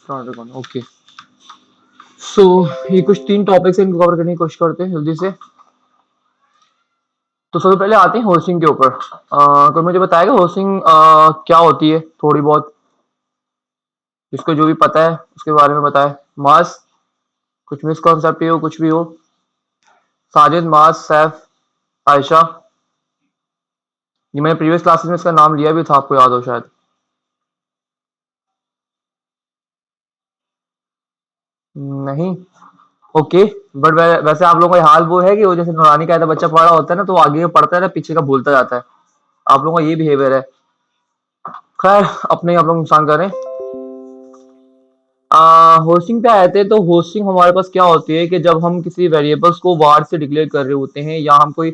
Okay. सो ये कुछ 3 topics हैं, इनको कवर करने की कोशिश करते हैं जल्दी से। तो सबसे पहले आते हैं होस्टिंग के ऊपर। कोई मुझे बताएगा होस्टिंग क्या होती है, थोड़ी बहुत, जिसको जो भी पता है उसके बारे में बताए। मास, कुछ मिसकॉन्सेप्ट ही हो, कुछ भी हो। साजिद, मास, सैफ, आयशा। ये मैंने प्रीवियस क्लासेस में इसका नाम लिया भी था, आपको याद हो शायद। नहीं। ओके। बट वैसे आप लोगों का हाल वो है कि वो जैसे नौरानी का बच्चा पढ़ा होता है ना, तो वो आगे पढ़ता है ना, पीछे का भूलता जाता है। आप लोगों का ये बिहेवियर है। खैर, अपने आप लोग नुकसान करें। होस्टिंग पे आए थे, तो होस्टिंग हमारे पास क्या होती है कि जब हम किसी वेरिएबल्स को वार से डिक्लेयर कर रहे होते हैं, या हम कोई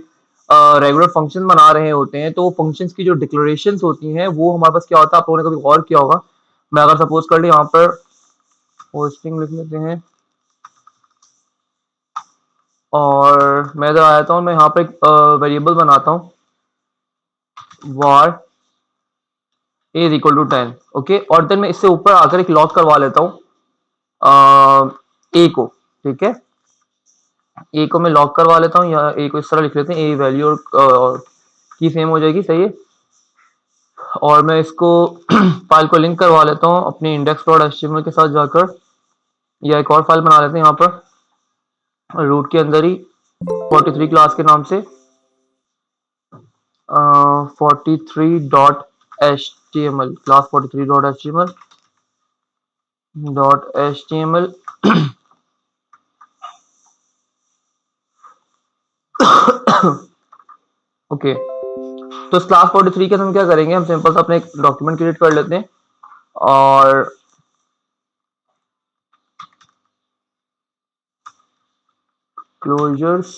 रेगुलर फंक्शन बना रहे होते हैं, तो फंक्शंस की जो डिक्लेरेशंस होती हैं वो हमारे पास क्या होता है, आप लोगों ने कभी गौर किया होगा। मैं अगर सपोज कर ले यहाँ पर होस्टिंग लिख लेते हैं, और मैं इधर आ जाता हूँ, मैं यहाँ पे एक वेरिएबल बनाता हूँ, var a is equal to 10। Okay, और देन मैं इससे ऊपर आकर एक लॉक करवा लेता हूँ ए को। ठीक है, ए को मैं लॉक करवा लेता हूँ, या ए को इस तरह लिख लेते हैं, ए वैल्यू और की सेम हो जाएगी, सही है। और मैं इसको फाइल को लिंक करवा लेता हूँ अपनी index.html के साथ जाकर, या एक और फाइल बना लेते हैं यहाँ पर रूट के अंदर ही 43 क्लास के नाम से, 43.html, क्लास 43.html. ओके, तो इस क्लास 43 के अंदर हम क्या करेंगे, हम सिंपल सा अपने एक डॉक्यूमेंट क्रिएट कर लेते हैं, और closures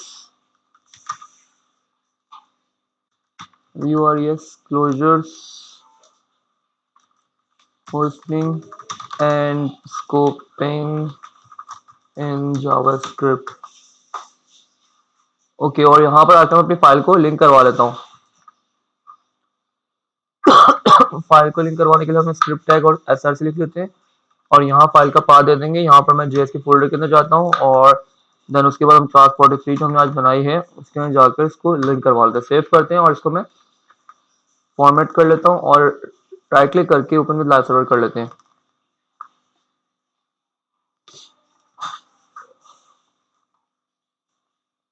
urs closures hosting and scoping in javascript। Okay, और यहाँ पर आकर मैं अपनी फाइल को लिंक करवा लेता हूँ। फाइल को लिंक करवाने के लिए हम स्क्रिप्ट टैग और src लिख लेते हैं, और यहाँ फाइल का पाथ दे देंगे। यहाँ पर मैं जेएस के फोल्डर के अंदर जाता हूँ, और देन उसके बाद हम क्लास 43 जो हमने आज बनाई है उसके अंदर जाकर इसको लिंक करवा लेते हैं, सेव करते हैं, और इसको मैं फॉर्मेट कर लेता हूँ, और राइट क्लिक करके ओपन विद लाइव सर्वर कर लेते हैं।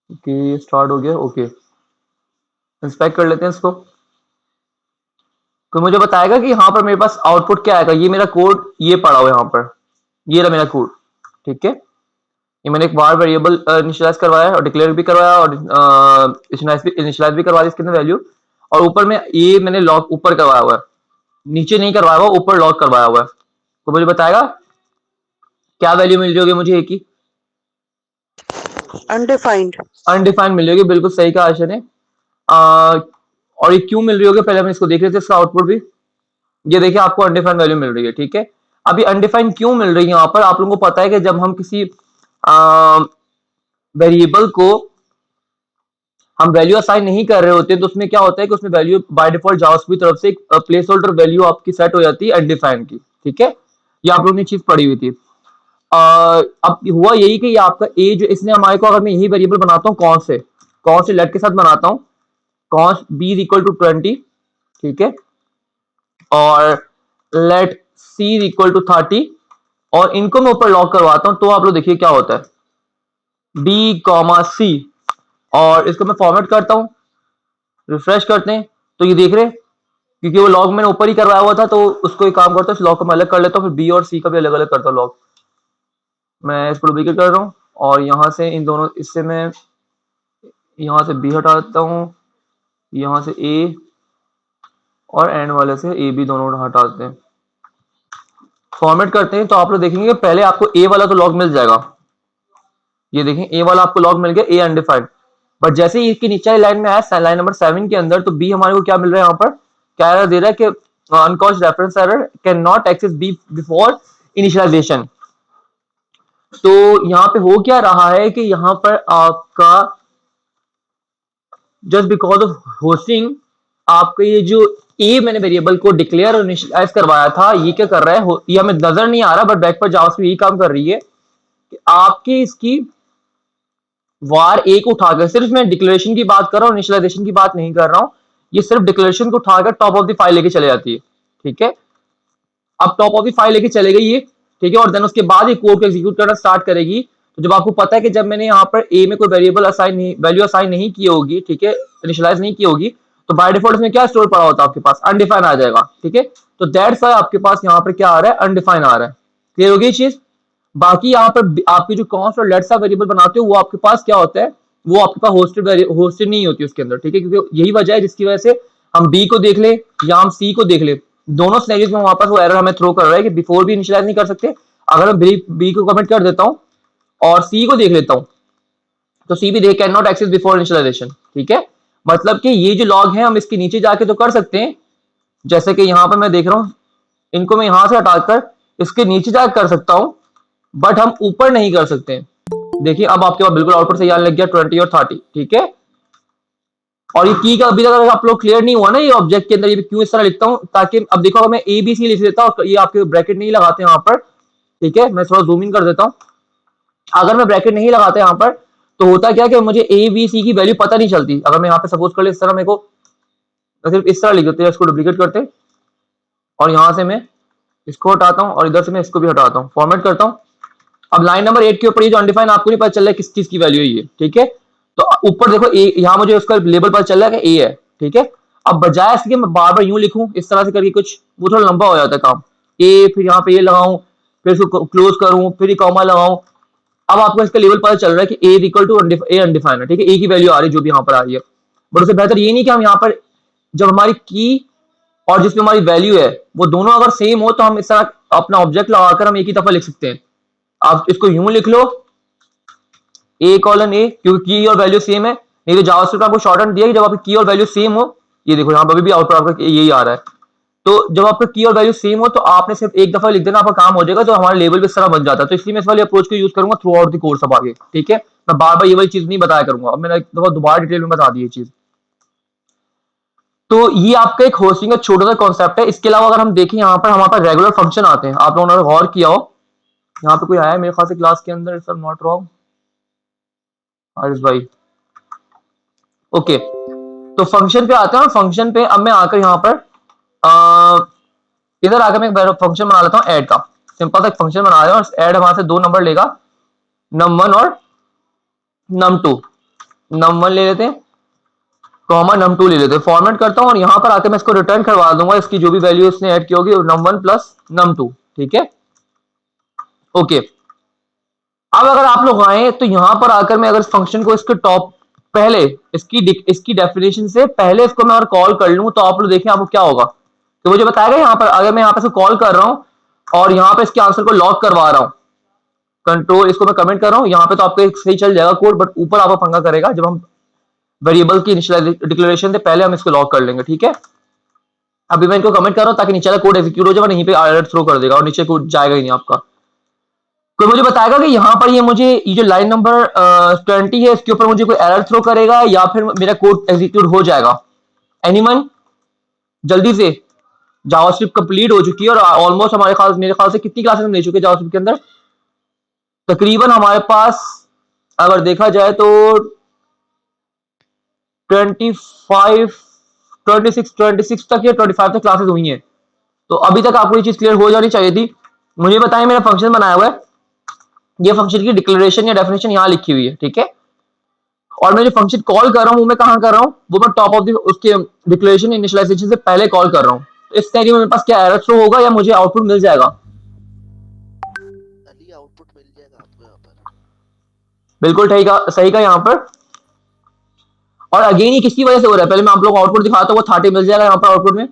ओके, स्टार्ट हो गया। ओके, इंस्पेक्ट कर लेते हैं इसको। तो मुझे बताएगा कि यहाँ पर मेरे पास आउटपुट क्या आएगा। ये मेरा कोड ये पड़ा हुआ है यहाँ पर, ये रहा मेरा कोड। ठीक है, ये मैंने एक बार वेरिएबल इनिशियलाइज करवाया और डिक्लेयर भी करवाया, और इनिशियलाइज भी करवा दी इसके अंदर वैल्यू, और ऊपर में ये मैंने लॉक ऊपर करवाया हुआ है, नीचे नहीं करवाया हुआ, ऊपर लॉक करवाया हुआ है। तो मुझे बताएगा क्या वैल्यू मिल जाएगी मुझे, एक ही अनडिफाइंड। अनडिफाइंड मिल जाएगी। बिल्कुल सही कहा आशा ने। और ये क्यों मिल रही होगी, पहले हम इसको देख लेते हैं, इसका आउटपुट भी। ये देखिए, आपको अनडिफाइंड वैल्यू मिल रही है। ठीक है, अभी अनडिफाइंड क्यों मिल रही है यहाँ पर, आप लोगों को पता है कि जब हम किसी वेरिएबल को हम वैल्यू असाइन नहीं कर रहे होते, तो उसमें क्या होता है कि उसमें वैल्यू बाय डिफॉल्ट जावास्क्रिप्ट की तरफ से एक प्लेस होल्डर वैल्यू आपकी सेट हो जाती है अनडिफाइंड की। ठीक है, ये आप लोगों ने चीज पढ़ी हुई थी। अब हुआ यही कि ये आपका ए जो इसने हमारे को, अगर मैं यही वेरिएबल बनाता हूँ कौन से लेट के साथ बनाता हूँ, const b is equal to 20। ठीक है, और let c is equal to 30, और इनको मैं ऊपर लॉक करवाता हूं, तो आप लोग देखिए क्या होता है, बी कॉमा सी, और इसको मैं फॉर्मेट करता हूं, रिफ्रेश करते हैं, तो ये देख रहे हैं, क्योंकि वो लॉग मैंने ऊपर ही करवाया हुआ था, तो उसको एक काम करता हूँ, इस लॉग को मैं अलग कर लेता हूँ, फिर बी और सी का भी अलग अलग करता हूँ लॉग। मैं इसको डुप्लीकेट कर रहा हूँ, और यहां से इन दोनों, इससे मैं यहां से बी हटाता हूँ, यहां से ए, और एंड वाले से ए बी दोनों हटाते हैं, फॉर्मेट करते हैं। तो आप लोग देखेंगे पहले आपको ए वाला तो लॉग मिल जाएगा, ये देखें ए वाला आपको लॉग मिल गया, ए अनडिफाइंड। बट जैसे ही इसकी नीचे लाइन में आया, लाइन नंबर 7 के अंदर, तो बी हमारे को क्या मिल रहा है, यहाँ पर क्या एरर दे रहा है कि uncaught reference error, can not access b before initialization. तो यहाँ पे हो क्या रहा है कि यहाँ पर आपका जस्ट बिकॉज ऑफ होस्टिंग, आपका ये जो ए मैंने वेरिएबल को डिक्लेयर और इनिशियलाइज करवाया था, ये क्या कर रहा है, ये हमें नजर नहीं आ रहा, बट बैक पर जावास्क्रिप्ट यही काम कर रही है कि आपकी इसकी वार ए को उठाकर, सिर्फ मैं डिक्लेरेशन की बात कर रहा हूँ, इनिशियलाइजेशन की बात नहीं कर रहा हूँ, ये सिर्फ डिक्लेरेशन को उठाकर टॉप ऑफ द फाइल लेके चले जाती है। ठीक है, अब टॉप ऑफ द फाइल लेके चले गई ये, ठीक है, और देन उसके बाद ये कोड को एग्जीक्यूट करना स्टार्ट करेगी। तो जब आपको पता है कि जब मैंने यहाँ पर ए में कोई वेरिएबल असाइन नहीं, वैल्यू असाइन नहीं की होगी, ठीक है, इनिशियलाइज नहीं की होगी, तो बाय डिफॉल्ट इसमें क्या स्टोर पड़ा होता है आपके पास, अनडिफाइन आ जाएगा। ठीक है, तो दैट्स व्हाई आपके पास यहाँ पर क्या आ रहा है, अनडिफाइन आ रहा है। क्लियर होगी चीज। बाकी यहाँ पर आपकी जो कॉन्स्ट और लेट सा वेरिएबल बनाते हो वो आपके पास क्या होता है, वो आपके पास होस्टेड नहीं होती उसके अंदर। ठीक है, क्योंकि यही वजह है जिसकी वजह से हम बी को देख ले या हम सी को देख ले, दोनों सिनेरियोस में वापस वो एरर हमें थ्रो कर रहा है कि बिफोर भी इनिशियलाइज नहीं कर सकते। अगर मैं बी को कमेंट कर देता हूं और सी को देख लेता हूं, तो सी भी देख can not access before initialization. ठीक है, मतलब कि ये जो लॉग है हम इसके नीचे जाके तो कर सकते हैं, जैसे कि यहां पर मैं देख रहा हूं, इनको मैं यहां से हटाकर इसके नीचे जाकर कर सकता हूं, बट हम ऊपर नहीं कर सकते। देखिए अब आपके पास बिल्कुल आउटपुट सही आने लग गया 20 और 30। ठीक है, और ये की का अभी तक अगर आप लोग क्लियर नहीं हुआ ना ये ऑब्जेक्ट के अंदर, ये क्यों इस तरह लिखता हूं, ताकि अब देखो अगर मैं ए बी सी लिख देता हूं, ये आपके ब्रैकेट नहीं लगाते यहाँ पर। ठीक है, मैं थोड़ा जूम इन कर देता हूं। अगर मैं ब्रैकेट नहीं लगाता यहाँ पर तो होता क्या कि मुझे ए बी सी की वैल्यू पता नहीं चलती। अगर मैं यहाँ पे सपोज कर ले इस तरह, मेरे को सिर्फ इस तरह लिख देते हैं, इसको डुप्लीकेट करते और यहां से मैं इसको हटाता हूं और इधर से मैं इसको भी हटाता हूं, फॉर्मेट करता हूं। अब लाइन नंबर 8 के ऊपर ये जो अनडिफाइन, आपको नहीं पता चल रहा है किस चीज की वैल्यू है ये। ठीक है, तो ऊपर देखो ए, यहाँ मुझे उसका लेबल पता चल रहा है कि ए है। ठीक है, अब बजाय इसके मैं बार बार यूं लिखूं इस तरह से करके कुछ, वो थोड़ा लंबा हो जाता है काम। ए, फिर यहाँ पे ये लगाऊं, फिर इसको क्लोज करूं, फिर कॉमा लगाऊं। अब आपको इसका लेवल पता चल रहा है कि ए इक्वल टू ए अनडिफाइंड है। ठीक है, ए की वैल्यू आ रही है जो भी यहाँ पर आ रही है, बट उससे बेहतर ये नहीं कि हम यहाँ पर जब हमारी की और जिसमें हमारी वैल्यू है वो दोनों अगर सेम हो तो हम इस तरह अपना ऑब्जेक्ट लगाकर हम एक ही दफा लिख सकते हैं। आप इसको यूं लिख लो, ए कॉलन ए, क्योंकि की और वैल्यू सेम है। नहीं तो जावास्क्रिप्ट आपको शॉर्टहैंड दिया कि जब आपकी की और वैल्यू सेम हो, ये देखो यहाँ पर भी आउटपुट आपका यही आ रहा है। तो जब आपका की और वैल्यू सेम हो तो आपने सिर्फ एक दफा लिख देना, आपका काम हो जाएगा, तो हमारा लेवल भी इस तरह बन जाता है। तो इसलिए मैं इस वाली अप्रोच को यूज करूंगा थ्रू आउट द कोर्स अब आगे। ठीक है, मैं बार बार ये वाली चीज नहीं बताया करूंगा, अब मैंने एक दफा दोबारा डिटेल में बता दी ये चीज। तो ये आपका एक होस्टिंग का छोटा सा कॉन्सेप्ट है। इसके अलावा अगर हम देखें यहाँ पर हमारे पास रेगुलर फंक्शन आते हैं, आप लोगों ने गौर किया हो, यहाँ पे कोई आया है मेरे ख्याल से क्लास के अंदर, if I am not wrong, Haris भाई। ओके, तो फंक्शन पे आते हैं, और फंक्शन पे अब मैं आकर यहाँ पर इधर आकर मैं एक फंक्शन बना लेता हूँ ऐड का। सिंपल सा एक फंक्शन बना रहे हैं और ऐड हमारे से दो नंबर लेगा, num1 और num2। num1 ले लेते हैं, कॉमा num2 ले लेते हैं, फॉर्मेट करता हूँ और यहाँ पर आकर मैं इसको रिटर्न करवा दूंगा, इसकी जो भी वैल्यू इसने ऐड की होगी num1 प्लस num2। ठीक है, ओके। अब अगर आप लोग आए तो यहां पर आकर मैं अगर इस फंक्शन को इसके टॉप पहले इसकी डेफिनेशन से पहले इसको मैं अगर कॉल कर लूं तो आप लोग देखें आपको क्या होगा। तो मुझे बताएगा यहाँ पर, अगर मैं यहाँ पर कॉल कर रहा हूं और यहाँ पे इसके आंसर को लॉक करवा रहा हूं, कंट्रोल इसको मैं कमेंट कर रहा हूं यहाँ पे, तो आपको एक सही चल जाएगा कोड, बट ऊपर आपको पंगा करेगा जब हम वेरिएबल की डिक्लेरेशन से पहले हम इसको लॉक कर लेंगे। ठीक है, अभी मैं इनको कमेंट कर रहा हूं ताकि नीचे कोड एग्जीक्यूट हो जाए, नहीं पे एरर थ्रो कर देगा और नीचे कोड जाएगा ही नहीं आपका। तो मुझे बताएगा कि यहाँ पर ये जो लाइन नंबर 20 है इसके ऊपर मुझे कोई एरर थ्रो करेगा या फिर मेरा कोड एग्जीक्यूट हो जाएगा। एनीवन जल्दी से, जावास्क्रिप्ट कंप्लीट हो चुकी है और ऑलमोस्ट मेरे ख्याल से कितनी क्लासेस हम ले चुके हैं जावास्क्रिप्ट के अंदर, तकरीबन हमारे पास अगर देखा जाए तो 26 तक या 25 तक क्लासेस हुई हैं। तो अभी तक आपको ये चीज क्लियर हो जानी चाहिए थी। मुझे बताएं, मेरा फंक्शन बनाया हुआ है, ये फंक्शन की डिक्लेरेशन या डेफिनेशन यहाँ लिखी हुई है। ठीक है, और मैं जो फंक्शन कॉल कर रहा हूँ वो मैं कहाँ कर रहा हूँ, वो मैं टॉप ऑफ उसके डिक्लेरेशन इनिशियलाइजेशन से पहले कॉल कर रहा हूँ। तो इस तरीके में मेरे पास क्या एरर थ्रो होगा या मुझे आउटपुट मिल जाएगा? आउटपुट मिल जाएगा आपको यहाँ पर। बिल्कुल सही का यहाँ पर। और अगेन ये किसकी वजह से हो रहा है, पहले मैं आप लोग आउटपुट दिखाता हूँ, वो 30 मिल जाएगा यहाँ पर आउटपुट में।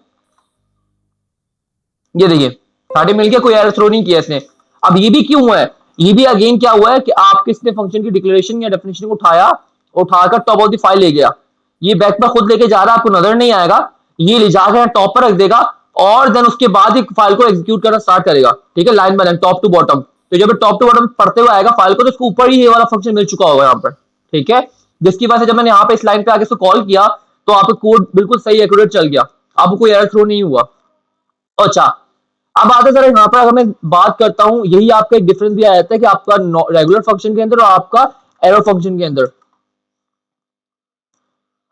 ये देखिए 30 मिल गया, कोई एरर थ्रो नहीं किया इसने। अब ये भी क्यों हुआ है, ये भी अगेन क्या हुआ है कि आपके इसने फंक्शन की डिक्लेरेशन या डेफिनेशन को उठाकर टॉप ऑफ द फाइल ले गया। ये बैक पर खुद लेके जा रहा है, आपको नजर नहीं आएगा, ये ले जाकर टॉप पर रख देगा और देन उसके बाद एक फाइल को एग्जीक्यूट करना स्टार्ट करेगा। ठीक है, line by line, top to bottom. तो जब टॉप टू बॉटम पढ़ते हुए आएगा फाइल को, तो उसको ऊपर ही ये वाला फंक्शन मिल चुका होगा यहाँ पर। ठीक है, जिसकी वजह से जब मैंने यहाँ पे इस लाइन पे आके इसको कॉल किया तो आपका कोड बिल्कुल सही एक्यूरेट चल गया। आपको कोई एरर थ्रो नहीं हुआ। अच्छा, अब आते जरा यहाँ पर अगर मैं बात करता हूँ, यही आपका एक डिफरेंस भी आ जाता है कि आपका रेगुलर फंक्शन के अंदर और आपका एरो फंक्शन के अंदर।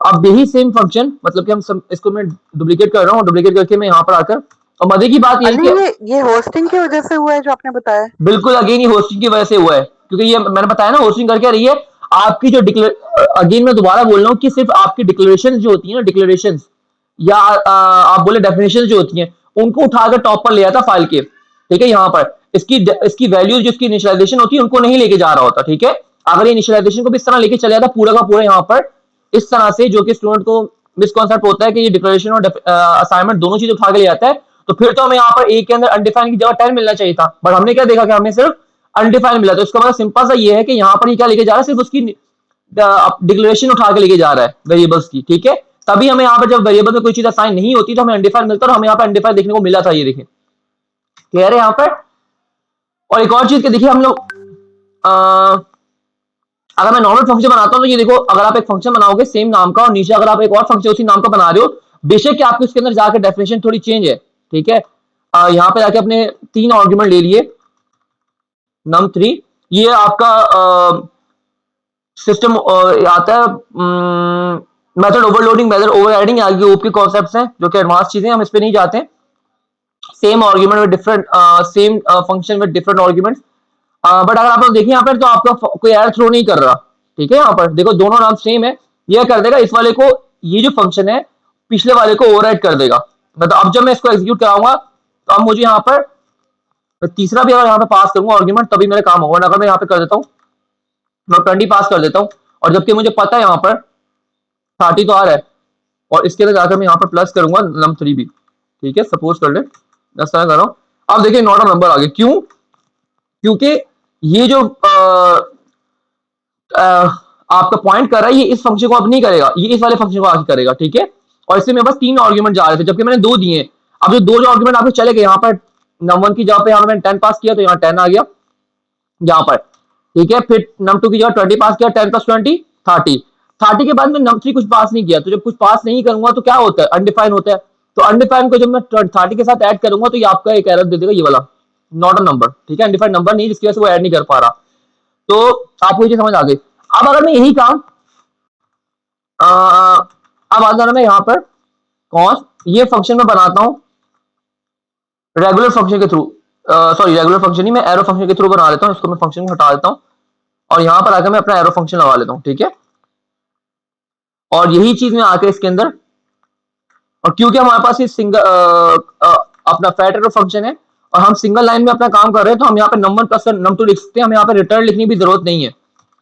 अब यही सेम फंक्शन, मतलब कि इसको मैं डुप्लीकेट कर रहा हूँ, डुप्लीकेट करके मैं यहाँ पर आकर, और मजे की बात ये है अली कि ये होस्टिंग की वजह से हुआ है जो आपने बताया? बिल्कुल अगेन ये होस्टिंग की वजह से हुआ है, क्योंकि ये मैंने बताया ना होस्टिंग करके रही है आपकी जो अगेन मैं दोबारा बोल रहा हूँ कि सिर्फ आपकी डिक्लेरेशन जो होती है ना, डिक्लेरेशन या आप बोले डेफिनेशन जो होती हैं, उनको उठाकर टॉप पर ले आता फाइल के, ठीक है। यहाँ पर इसकी वैल्यूज जिसकी इनिशियलाइजेशन होती है उनको नहीं लेके जा रहा होता, ठीक है। अगर ये इनिशियलाइजेशन को भी इस तरह लेके चले जाता पूरा का पूरा यहाँ पर इस तरह से, जो कि स्टूडेंट को मिसकॉन्सेप्ट होता है कि ये डिक्लेरेशन और असाइनमेंट दोनों चीज उठा के ले जाता है, तो फिर तो हमें यहाँ पर ए के अंदर अनडिफाइंड की जगह 10 मिलना चाहिए था, बट हमने क्या देखा कि हमें सिर्फ अनडिफाइंड मिला। तो इसका मतलब सिंपल सा ये है कि यहाँ पर ये क्या लेके जा रहा है, सिर्फ उसकी डिक्लेरेशन उठा के लेके जा रहा है वेरिएबल्स की, ठीक है। तभी हमें यहाँ पर जब वेरिएबल में कोई चीज असाइन नहीं होती तो हमें अनडिफाइंड मिलता है, और हमें यहाँ पर अनडिफाइंड देखने को मिला था, ये देखें क्लियर है यहाँ पर। और एक और चीज के देखिए हम लोग अगर मैं नॉर्मल फंक्शन बनाता हूं तो ये देखो, अगर आप एक फंक्शन बनाओगे सेम नाम का और नीचे अगर आप एक और फंक्शन उसी नाम का बना रहे हो, बेशक कि आपके उसके अंदर जाकर डेफिनेशन थोड़ी चेंज है, ठीक है। यहाँ पे जाके अपने 3 आर्गुमेंट ले लिए num3, ये आपका सिस्टम आता है मेथड ओवरलोडिंग, मेथड ओवरराइडिंग, आगे ऊपर के कॉन्सेप्ट्स हैं जो कि एडवांस चीजें, हम इस पे नहीं जाते हैं। Same argument with different same function with different arguments, but अगर आप लोग देखिए यहाँ पर तो आपका कोई एरर थ्रो नहीं कर रहा, ठीक है। यहाँ पर देखो दोनों नाम सेम है, ये कर देगा इस वाले को, ये जो फंक्शन है पिछले वाले को ओवरराइड कर देगा। मतलब अब जब मैं इसको एग्जीक्यूट कराऊंगा तो अब मुझे यहाँ पर तीसरा भी अगर यहाँ पे पास करूंगा आर्गुमेंट तभी मेरा काम होगा। अगर मैं यहाँ पे कर देता हूँ, मैं 20 पास कर देता हूँ, और जबकि मुझे पता है यहाँ पर 30 तो आ रहा है, और इसके अंदर जाकर मैं यहाँ पर प्लस करूंगा num3 भी, ठीक है। सपोज कर ले इस तरह कर रहा हूँ। अब देखिए नॉट अ नंबर आ गया, क्यों? क्योंकि ये जो आपका पॉइंट कर रहा है, ये इस फंक्शन को अब नहीं करेगा, ये इस वाले फंक्शन को आगे करेगा, ठीक है। और इससे मेरे पास 3 आर्गुमेंट जा रहे थे जबकि मैंने 2 दिए। अब जो 2 जो आर्गुमेंट आपके चले गए, यहाँ पर num1 की जगह पे यहाँ मैंने 10 पास किया तो यहाँ 10 आ गया यहाँ पर, ठीक है। फिर num2 की जगह 20 पास किया, 10 + 20 30, 30 के बाद में num3 कुछ पास नहीं किया, तो जब कुछ पास नहीं करूंगा तो क्या होता है, अनडिफाइन होता है। तो अनडिफाइन को जब मैं 30 के साथ ऐड करूंगा तो ये आपका एक एरर दे देगा, ये वाला नॉट अ नंबर, ठीक है। अनडिफाइंड नंबर नहीं, जिसकी वजह से वो ऐड नहीं कर पा रहा। तो आपको ये चीज समझ आ गई। अब अगर मैं यही काम अब अगर मैं यहाँ पर कौन ये फंक्शन में बनाता हूँ रेगुलर फंक्शन के थ्रू, सॉरी रेगुलर फंक्शन नहीं, मैं एरो फंक्शन के थ्रू बना लेता हूँ, इसको मैं फंक्शन हटा देता हूँ और यहाँ पर आकर मैं अपना एरो फंक्शन लगा लेता हूँ, ठीक है। और यही चीज में आकर इसके अंदर, और क्योंकि हमारे पास ये सिंगल अपना फैट एरो फंक्शन है और हम सिंगल लाइन में अपना काम कर रहे हैं, तो हम यहाँ पे num1 + num2 लिख सकते हैं, हम यहाँ पे रिटर्न लिखने की जरूरत नहीं है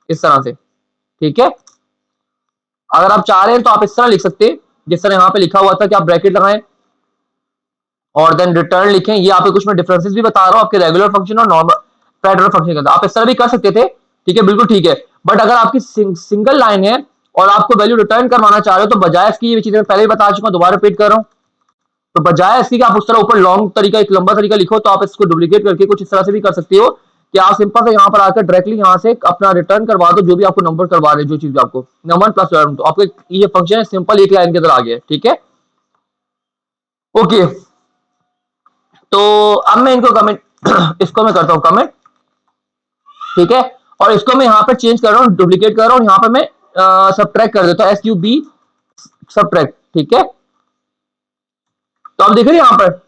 इस तरह से, ठीक है। अगर आप चाह रहे हैं तो आप इस तरह लिख सकते हैं जिस तरह यहाँ पे लिखा हुआ था कि आप ब्रैकेट लगाएं और देन रिटर्न लिखें। ये आपको कुछ मैं डिफरेंसेस भी बता रहा हूँ आपके रेगुलर फंक्शन और नॉर्मल फैक्टर फंक्शन के अंदर, आप इस तरह भी कर सकते थे, ठीक है, बिल्कुल ठीक है। बट अगर आपकी सिंगल लाइन है और आपको वैल्यू रिटर्न करवाना चाह रहे हो तो बजाय इसकी, ये चीजें मैं पहले ही बता चुका हूँ, दोबारा रिपीट कर रहा हूँ, तो बजाय इसकी कि आप उस तरह ऊपर लॉन्ग तरीका, एक लंबा तरीका लिखो, तो आप इसको डुप्लीकेट करके कुछ इस तरह से भी कर सकते हो कि आप सिंपल से यहाँ पर आकर डायरेक्टली यहाँ से अपना रिटर्न करवा दो जो भी आपको नंबर करवा रहे, जो चीज भी आपको num1 + num2, तो आपको ये फंक्शन है सिंपल एक लाइन के अंदर आ गया, ठीक है। ओके, तो अब मैं इनको कमेंट इसको मैं करता हूँ कमेंट, ठीक है। और इसको मैं यहाँ पर चेंज कर रहा हूँ, डुप्लीकेट कर रहा हूँ, यहाँ पर मैं सबट्रैक्ट कर देता हूँ, SUB सबट्रैक्ट, ठीक है। तो आप देख रहे हैं यहाँ पर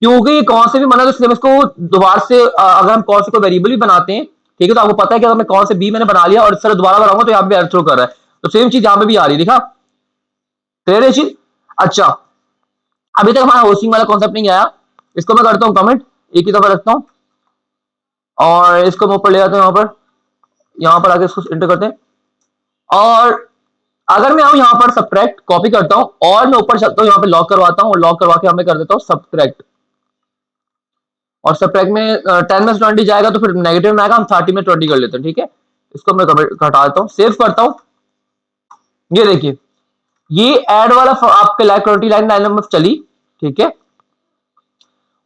क्योंकि ये कौन से भी बना, तो इसको दोबारा से अगर हम कौन से को वेरिएबल भी बनाते हैं, ठीक है, तो आपको पता है कि अगर मैं कौन से बी मैंने बना लिया और इस तरह दोबारा बनाऊंगा तो यहाँ पे एरर थ्रो कर रहा है, तो सेम चीज यहाँ पे भी आ रही है, देखा क्लियर है चीज। अच्छा, अभी तक हमारा होस्टिंग वाला कॉन्सेप्ट नहीं आया, इसको मैं करता हूँ कमेंट, एक ही दफा रखता हूँ और इसको मैं ऊपर ले जाता हूँ, यहाँ पर आके इसको एंटर करते हैं। और अगर मैं आऊँ यहाँ पर सबट्रैक्ट कॉपी करता हूँ और मैं ऊपर चलता हूँ, यहाँ पे लॉक करवाता हूँ और लॉक करवा के हमें कर देता हूँ सबट्रैक्ट, और सबट्रैक्ट में 10 में 20 जाएगा तो फिर नेगेटिव में आएगा, हम 30 में 20 कर लेते हैं, ठीक है। इसको मैं हटा देता हूँ, सेव करता हूँ। ये देखिए ये ऐड वाला आपके लाइन 20 लाइन नंबर चली, ठीक है।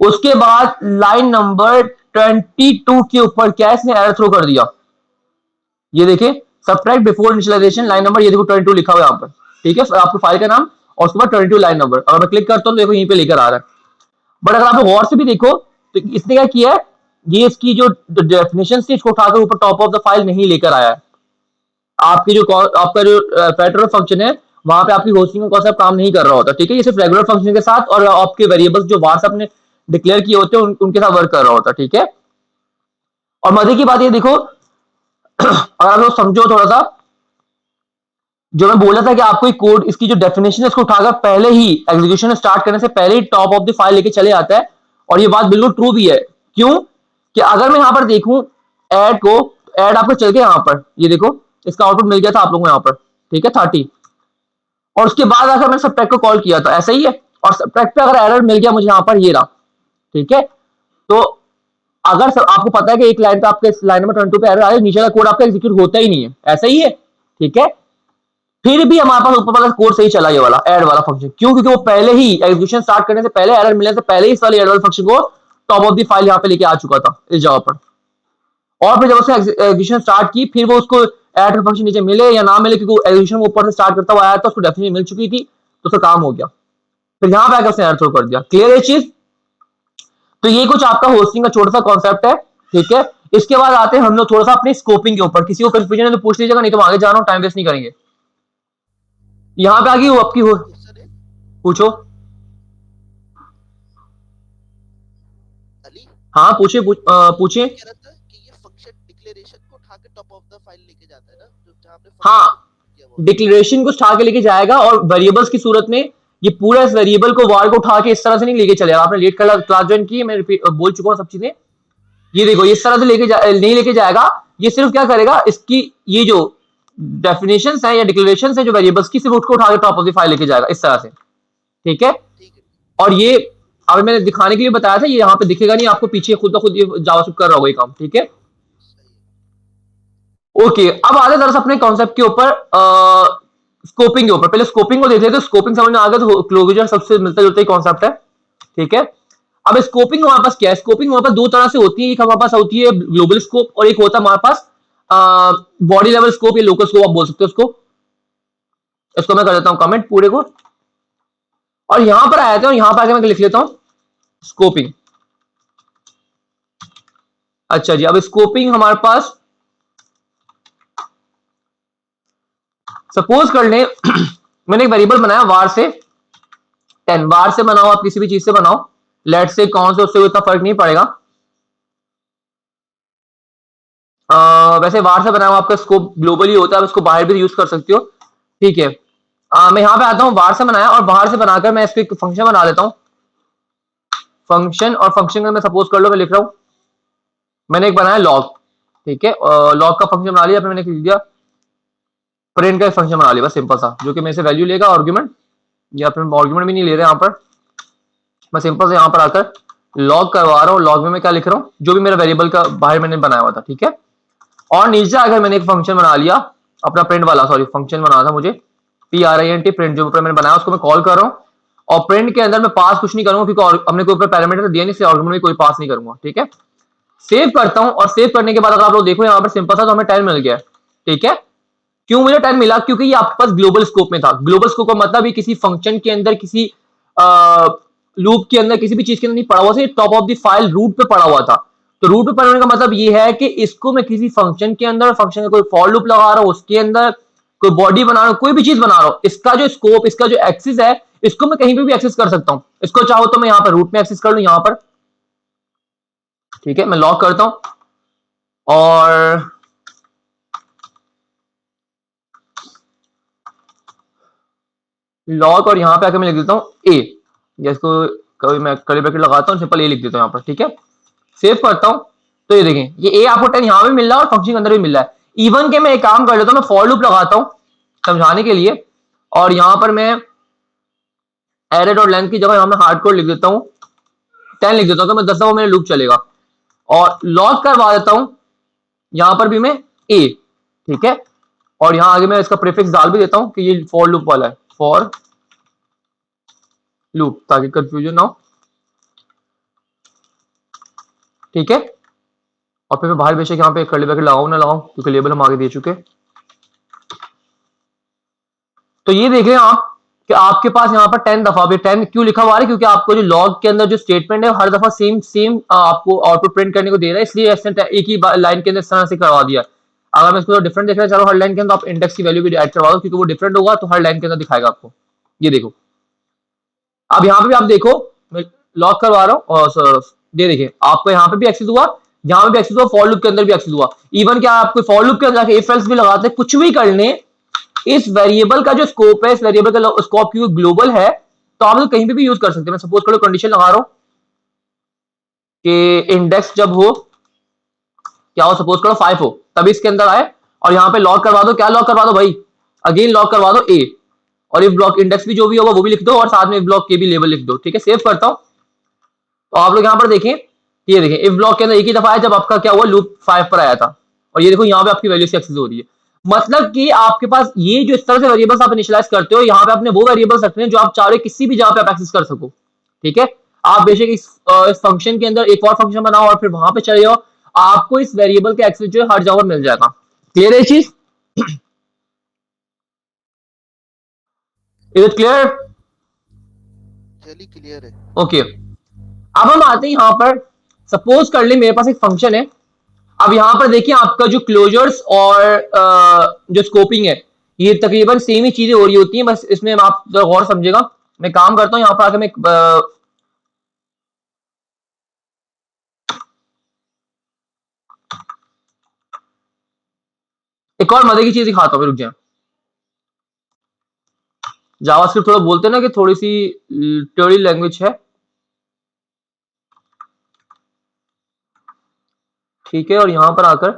उसके बाद लाइन नंबर 22 के ऊपर क्या इसने एरर थ्रो कर दिया, ये देखिए subtract before initialization line number, ये देखो 22 लिखा हुआ है यहाँ पर, ठीक है, आपको फाइल का नाम और उसके बाद 22 लाइन नंबर। अगर मैं क्लिक करता हूँ तो देखो यहीं पे लेकर आ रहा है। बट अगर आप गौर से भी देखो तो इसने क्या किया है, ये इसकी जो डेफिनेशन थी इसको उठाकर ऊपर टॉप ऑफ द फाइल नहीं लेकर आया है। आपकी जो आपका जो पैटर्न फंक्शन है वहां पे आपकी होस्टिंग का कॉन्सेप्ट काम नहीं कर रहा होता, ठीक है। ये सिर्फ रेगुलर फंक्शन के साथ और आपके वेरिएबल्स जो वार से आपने डिक्लेयर किए होते हैं उनके साथ वर्क कर रहा होता, ठीक है। और मजे की बात ये देखो अगर आप लोग समझो थोड़ा सा, जो मैं बोला था कि आपको एक कोड इसकी जो डेफिनेशन है इसको उठाकर पहले ही एग्जीक्यूशन स्टार्ट करने से पहले ही टॉप ऑफ द फाइल लेके चले आता है। और ये बात बिल्कुल ट्रू भी है। क्यों कि अगर मैं यहां पर देखूं ऐड को, ऐड आपको चल गया यहां पर, ये देखो इसका आउटपुट मिल गया था आप लोगों को यहां पर, ठीक है 30। और उसके बाद अगर मैंने सबट्रैक्ट को कॉल किया था ऐसा ही है, और सबट्रैक्ट पे अगर एरर मिल गया मुझे यहां पर ये रहा, ठीक है। तो अगर सब आपको पता है कि एक लाइन पे आपके लाइन नंबर 22 पे एरर आ रही है, नीचे का कोड आपका एग्जीक्यूट होता ही नहीं है, ऐसा ही है, ठीक है। फिर भी हमारे पास ऊपर वाला कोड सही चला, ये वाला ऐड वाला फंक्शन। क्यों? क्योंकि वो पहले ही एग्जीक्यूशन स्टार्ट करने से पहले, एरर मिलने से पहले ही इस वाले ऐड वाले फंक्शन को टॉप ऑफ द फाइल यहाँ पे लेके आ चुका था इस जगह पर। और फिर जब उसने एग्जीक्यूशन स्टार्ट की, फिर वो उसको ऐड फंक्शन नीचे मिले या ना मिले, क्योंकि एग्जीक्यूशन ऊपर से स्टार्ट करता हुआ आया था, उसको डेफिनेशन मिल चुकी थी, तो उसका काम हो गया। फिर यहाँ पे आकर उसने एरर थ्रो कर दिया। क्लियर है चीज? तो ये कुछ आपका होस्टिंग का छोटा सा कॉन्सेप्ट है, ठीक है। इसके बाद आते हैं हम लोग थोड़ा सा अपने स्कोपिंग के ऊपर। किसी को कंफ्यूजन है तो पूछ लीजिएगा, नहीं तो आगे जा रहा हूँ, टाइम वेस्ट नहीं करेंगे। यहाँ पे आ गई आपकी हो, क्वेश्चन है पूछो। अली, हाँ पूछिए, पूछिए। कह रहा था कि ये फंक्शन डिक्लेरेशन को उठा के टॉप ऑफ द फाइल लेके जाता है ना, जो जहां पे हाँ, किया वो। डिक्लेरेशन को उठा के लेके जाएगा, और वेरिएबल्स की सूरत में ये पूरा इस वेरिएबल को वार को उठा के इस तरह से नहीं लेके चलेगा। आपने लेट क्लास ज्वाइन की, मैं बोल चुका हूँ सब चीजें। ये देखो इस तरह से नहीं लेके जाएगा। ये सिर्फ क्या करेगा, इसकी ये जो डेफिनेशंस है या डिक्लेरेशंस है जो वेरिएबल्स की, सिर्फ उसको उठा के टॉप ऑफ द फाइल लेके जाएगा इस तरह से, ठीक है। ठीक है, और ये अभी मैंने दिखाने के लिए बताया था, ये यहाँ पे दिखेगा नहीं आपको, पीछे खुद ब खुद ये जावास्क्रिप्ट कर रहा होगा ये काम, ठीक है। सही है। ओके, अब आते हैं दरअसल अपने कॉन्सेप्ट के ऊपर, स्कोपिंग के ऊपर। पहले स्कोपिंग को देख लेते हैं। स्कोपिंग समझ में आ गया तो क्लोजर सबसे मिलता जुलता ही कॉन्सेप्ट है, ठीक है। अब स्कोपिंग हमारे पास क्या है? स्कोपिंग हमारे पास दो तरह से होती है। एक हमारे पास होती है ग्लोबल स्कोप, और एक होता है हमारे पास बॉडी लेवल स्कोप या लोकल स्कोप, आप बोल सकते हो उसको। इसको मैं कर देता हूं कमेंट पूरे को, और यहां पर आया था, और यहां पर आके मैं लिख लेता हूं स्कोपिंग। अच्छा जी, अब स्कोपिंग हमारे पास, सपोज कर लें मैंने एक वेरिएबल बनाया वार से 10, वार से बनाओ आप किसी भी चीज से बनाओ, लेट से कौन से, उससे इतना फर्क नहीं पड़ेगा। वैसे वार से बनाया हुआ आपका स्कोप ग्लोबली होता है, आप इसको बाहर भी यूज कर सकते हो, ठीक है। मैं यहां पे आता हूं, वार से बनाया, और बाहर से बनाकर मैं इसको एक फंक्शन बना लेता हूं, फंक्शन। और फंक्शन में मैं सपोज कर लो मैं लिख रहा हूं, मैंने एक बनाया लॉग, ठीक है। लॉग का फंक्शन बना लिया, फिर मैंने लिख दिया प्रिंट का एक फंक्शन बना लिया, बस सिंपल सा, जो कि मेरे से वैल्यू लेगा आर्गुमेंट, या फिर आर्गुमेंट भी नहीं ले रहे यहाँ पर। मैं सिंपल से यहाँ पर आकर लॉग करवा रहा हूँ। लॉग में मैं क्या लिख रहा हूँ, जो भी मेरा वेरिएबल का बाहर मैंने बनाया हुआ था, ठीक है। और नीचे आकर मैंने एक फंक्शन बना लिया अपना प्रिंट वाला, सॉरी फंक्शन बना था मुझे, PRINT, प्रिंट जो ऊपर मैंने बनाया उसको मैं कॉल कर रहा हूँ। और प्रिंट के अंदर मैं पास कुछ नहीं करूंगा, क्योंकि हमने कोई ऊपर पैरामीटर दिया नहीं, इसलिए आर्गुमेंट में कोई पास नहीं करूंगा, ठीक है। सेव करता हूं, और सेव करने के बाद अगर आप लोग देखो यहाँ पर सिंपल सा, तो हमें 10 मिल गया, ठीक है। क्यों मुझे 10 मिला? क्योंकि ये आपके पास ग्लोबल स्कोप में था। ग्लोबल स्कोप का मतलब ये किसी फंक्शन के अंदर, किसी लूप के अंदर, किसी भी चीज के अंदर नहीं पड़ा हुआ था, top of the file root पे पड़ा हुआ था। तो रूट पे पड़ने का मतलब ये है कि इसको मैं किसी फंक्शन के अंदर, फंक्शन का कोई फॉर लूप लगा रहा हूं, उसके अंदर कोई बॉडी बना रहा हूं, कोई भी चीज बना रहा हूं, इसका जो स्कोप, इसका जो एक्सिस है, इसको मैं कहीं पे भी एक्सेस कर सकता हूं। इसको चाहो तो मैं यहाँ पर रूट में एक्सेस कर लूं, यहाँ पर, ठीक है। मैं लॉक करता हूं, और लॉक, और यहां पे आके मैं लिख देता हूं ए, या इसको कभी मैं कर्ली ब्रैकेट लगाता हूं, सिंपल ए लिख देता हूं यहाँ पर, ठीक है। सेव करता हूं, तो ये देखें, ये ए आपको 10 यहां भी मिल रहा है और फंक्शन के अंदर भी मिल रहा है। इवन के मैं एक काम कर लेता हूं, मैं फॉर लूप लगाता हूं समझाने के लिए, और यहां पर मैं एरे डॉट लेंथ की जगह यहां मैं हार्डकोर लिख देता हूं, 10 लिख देता हूं, तो मैं 10 दफा मेरा लूप चलेगा। और लॉक करवा देता हूं यहां पर भी मैं ए, ठीक है। और यहां आगे मैं इसका प्रीफिक्स डाल भी देता हूं कि ये फॉर लूप वाला है, फॉर लूप, ताकि कंफ्यूजन ना हो, ठीक है। और फिर मैं बाहर बेशक यहाँ पे कर्ली ब्रैकेट लगाऊं ना लगाऊं, क्योंकि लेबल हम आगे दे चुके। तो ये देख रहे हैं आप, कि आपके पास यहाँ पर 10 दफा, 10 क्यों लिखा हुआ है क्योंकि आपको जो लॉग के अंदर जो स्टेटमेंट है हर दफा सेम आपको आउटपुट प्रिंट करने को दे रहा है, इसलिए इसने एक ही लाइन के अंदर इस तरह से करवा दिया। अगर मैं इसको डिफरेंट देखना चाह रहा हूँ हर लाइन के अंदर, आप इंडेक्स की वैल्यू भी ऐड करवा दो क्योंकि वो डिफरेंट होगा तो हर लाइन के अंदर दिखाएगा आपको। ये देखो, अब यहाँ पे भी आप देखो मैं लॉक करवा रहा हूँ और ये देखिए आपको यहाँ पे भी एक्सेस हुआ, यहाँ पे भी एक्सेस हुआ, फॉर लूप के अंदर भी एक्सेस हुआ। इवन क्या आपको फॉर लूप के अंदर इफ एल्स भी लगाते, कुछ भी कर लें, इस वेरिएबल का जो स्कोप है, इस वेरिएबल का स्कोप क्योंकि ग्लोबल है तो आप लोग कहीं पे भी यूज कर सकते हैं। मैं सपोज करो कंडीशन लगा रहा हूं कि इंडेक्स जब हो क्या हो, सपोज करो 5 हो तभी इसके अंदर आए, और यहाँ पे लॉक करवा दो, क्या लॉक करवा दो भाई, अगेन लॉक करवा दो ए, और इफ ब्लॉक इंडेक्स भी जो भी होगा वो भी लिख दो और साथ में इफ ब्लॉक के भी लेबल लिख दो। ठीक है, सेव करता हूं तो आप लोग यहाँ पर देखें, ये देखें इफ ब्लॉक के अंदर एक ही दफा है जब आपका क्या हुआ लूप 5 पर आया था, और ये देखो यहाँ पे आपकी वैल्यू से एक्सेस हो रही है। मतलब कि आपके पास ये जो इस तरह से वेरिएबल्स आप इनिशियलाइज करते हो, यहाँ पे आपने वो वेरिएबल्स रखते हैं जो आप चाह रहे किसी भी जगह पे आप एक्सेस कर सको। ठीक है, आप बेशक इस फंक्शन के अंदर एक और फंक्शन बनाओ और फिर वहां पे चले जाओ, आपको इस वेरिएबल के एक्सेस जो है हर जगह मिल जाएगा। क्लियर है चीज? Is it clear? चलिए क्लियर है। ओके, अब हम आते हैं यहाँ पर, सपोज कर ले मेरे पास एक फंक्शन है। अब यहाँ पर देखिए आपका जो क्लोजर्स और जो स्कोपिंग है ये तकरीबन सेम ही चीजें हो रही होती हैं, बस इसमें आप जरा गौर समझेगा। मैं काम करता हूँ यहाँ पर आके, मैं एक और मजे की चीज दिखाता हूँ, रुक जाए। जावास्क्रिप्ट थोड़ा बोलते हैं ना कि थोड़ी सी टेढ़ी लैंग्वेज है। ठीक है, और यहां पर आकर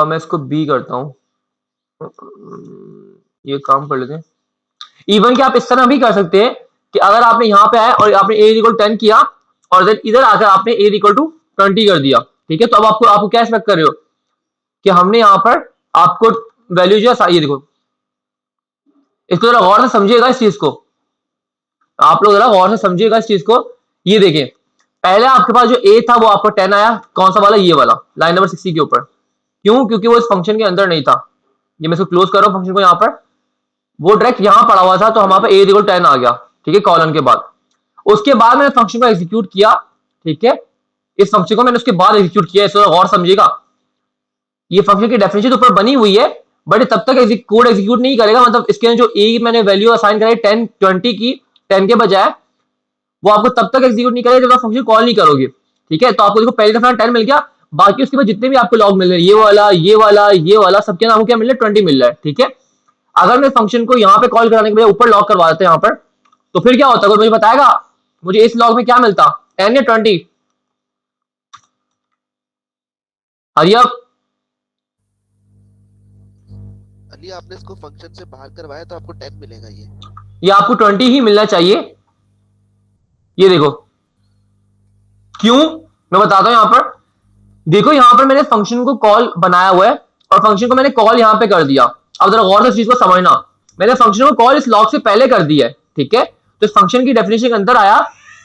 मैं इसको बी करता हूं, ये काम कर लेते हैं। इवन कि आप इस तरह भी कर सकते हैं कि अगर आपने यहाँ पे आए और आपने a इक्वल 10 किया और देन इधर आकर आपने a इक्वल टू 20 कर दिया। ठीक है, तो अब आपको क्या एक्सपेक्ट कर रहे हो कि हमने यहाँ पर आपको वैल्यू जो है, ये देखो इसको जरा गौर से समझिएगा इस चीज को, आप लोग जरा गौर से समझिएगा इस चीज को। ये देखिए पहले आपके पास जो a था वो आपको 10 आया, कौन सा वाला, ये वाला लाइन नंबर 60 के ऊपर। क्यों? क्योंकि वो इस फंक्शन के अंदर नहीं था। ये मैं इसको क्लोज कर रहा हूं फंक्शन को, यहाँ पर वो डायरेक्ट यहां पड़ा हुआ था तो हमारे पास a इक्वल 10 आ गया। ठीक है, कॉलन के बाद उसके बाद मैंने फंक्शन को एग्जीक्यूट किया। ठीक है, इस फंक्शन को मैंने उसके बाद एग्जीक्यूट किया, इसको गौर समझिएगा। ये फंक्शन की डेफिनेशन ऊपर बनी हुई है बट तब तक कोड एग्जीक्यूट नहीं करेगा, मतलब इसके जो a मैंने वैल्यू असाइन कराई 10 20 की 10 के बजाय, वो आपको तब तक एग्जीक्यूट नहीं करेगा जब आप फंक्शन कॉल नहीं करोगे। ठीक है, तो आपको देखो पहली दफा 10 मिल गया, बाकी उसके बाद जितने भी आपको लॉग मिल रहे हैं, ये वाला ये वाला ये वाला, सबके अंदर आपको क्या मिल रहा है, 20 मिल रहा है। ठीक है, अगर मैं फंक्शन को यहाँ पे कॉल कराने के बजाय ऊपर लॉग करवा देते हैं यहाँ पर, तो फिर क्या होता है, मुझे बताएगा मुझे इस लॉग में क्या मिलता, 10 या 20? हरी अब अली आपने इसको फंक्शन से बाहर करवाया तो आपको 10 मिलेगा। ये आपको 20 ही मिलना चाहिए। ये देखो क्यों, मैं बताता हूं। यहां पर देखो, यहां पर मैंने फंक्शन को कॉल बनाया हुआ है और फंक्शन को मैंने कॉल यहां पे कर दिया। अब जरा गौर से इस चीज को समझना, मैंने फंक्शन को कॉल इस लॉग से पहले कर दिया है। ठीक है, तो इस फंक्शन की डेफिनेशन के अंदर आया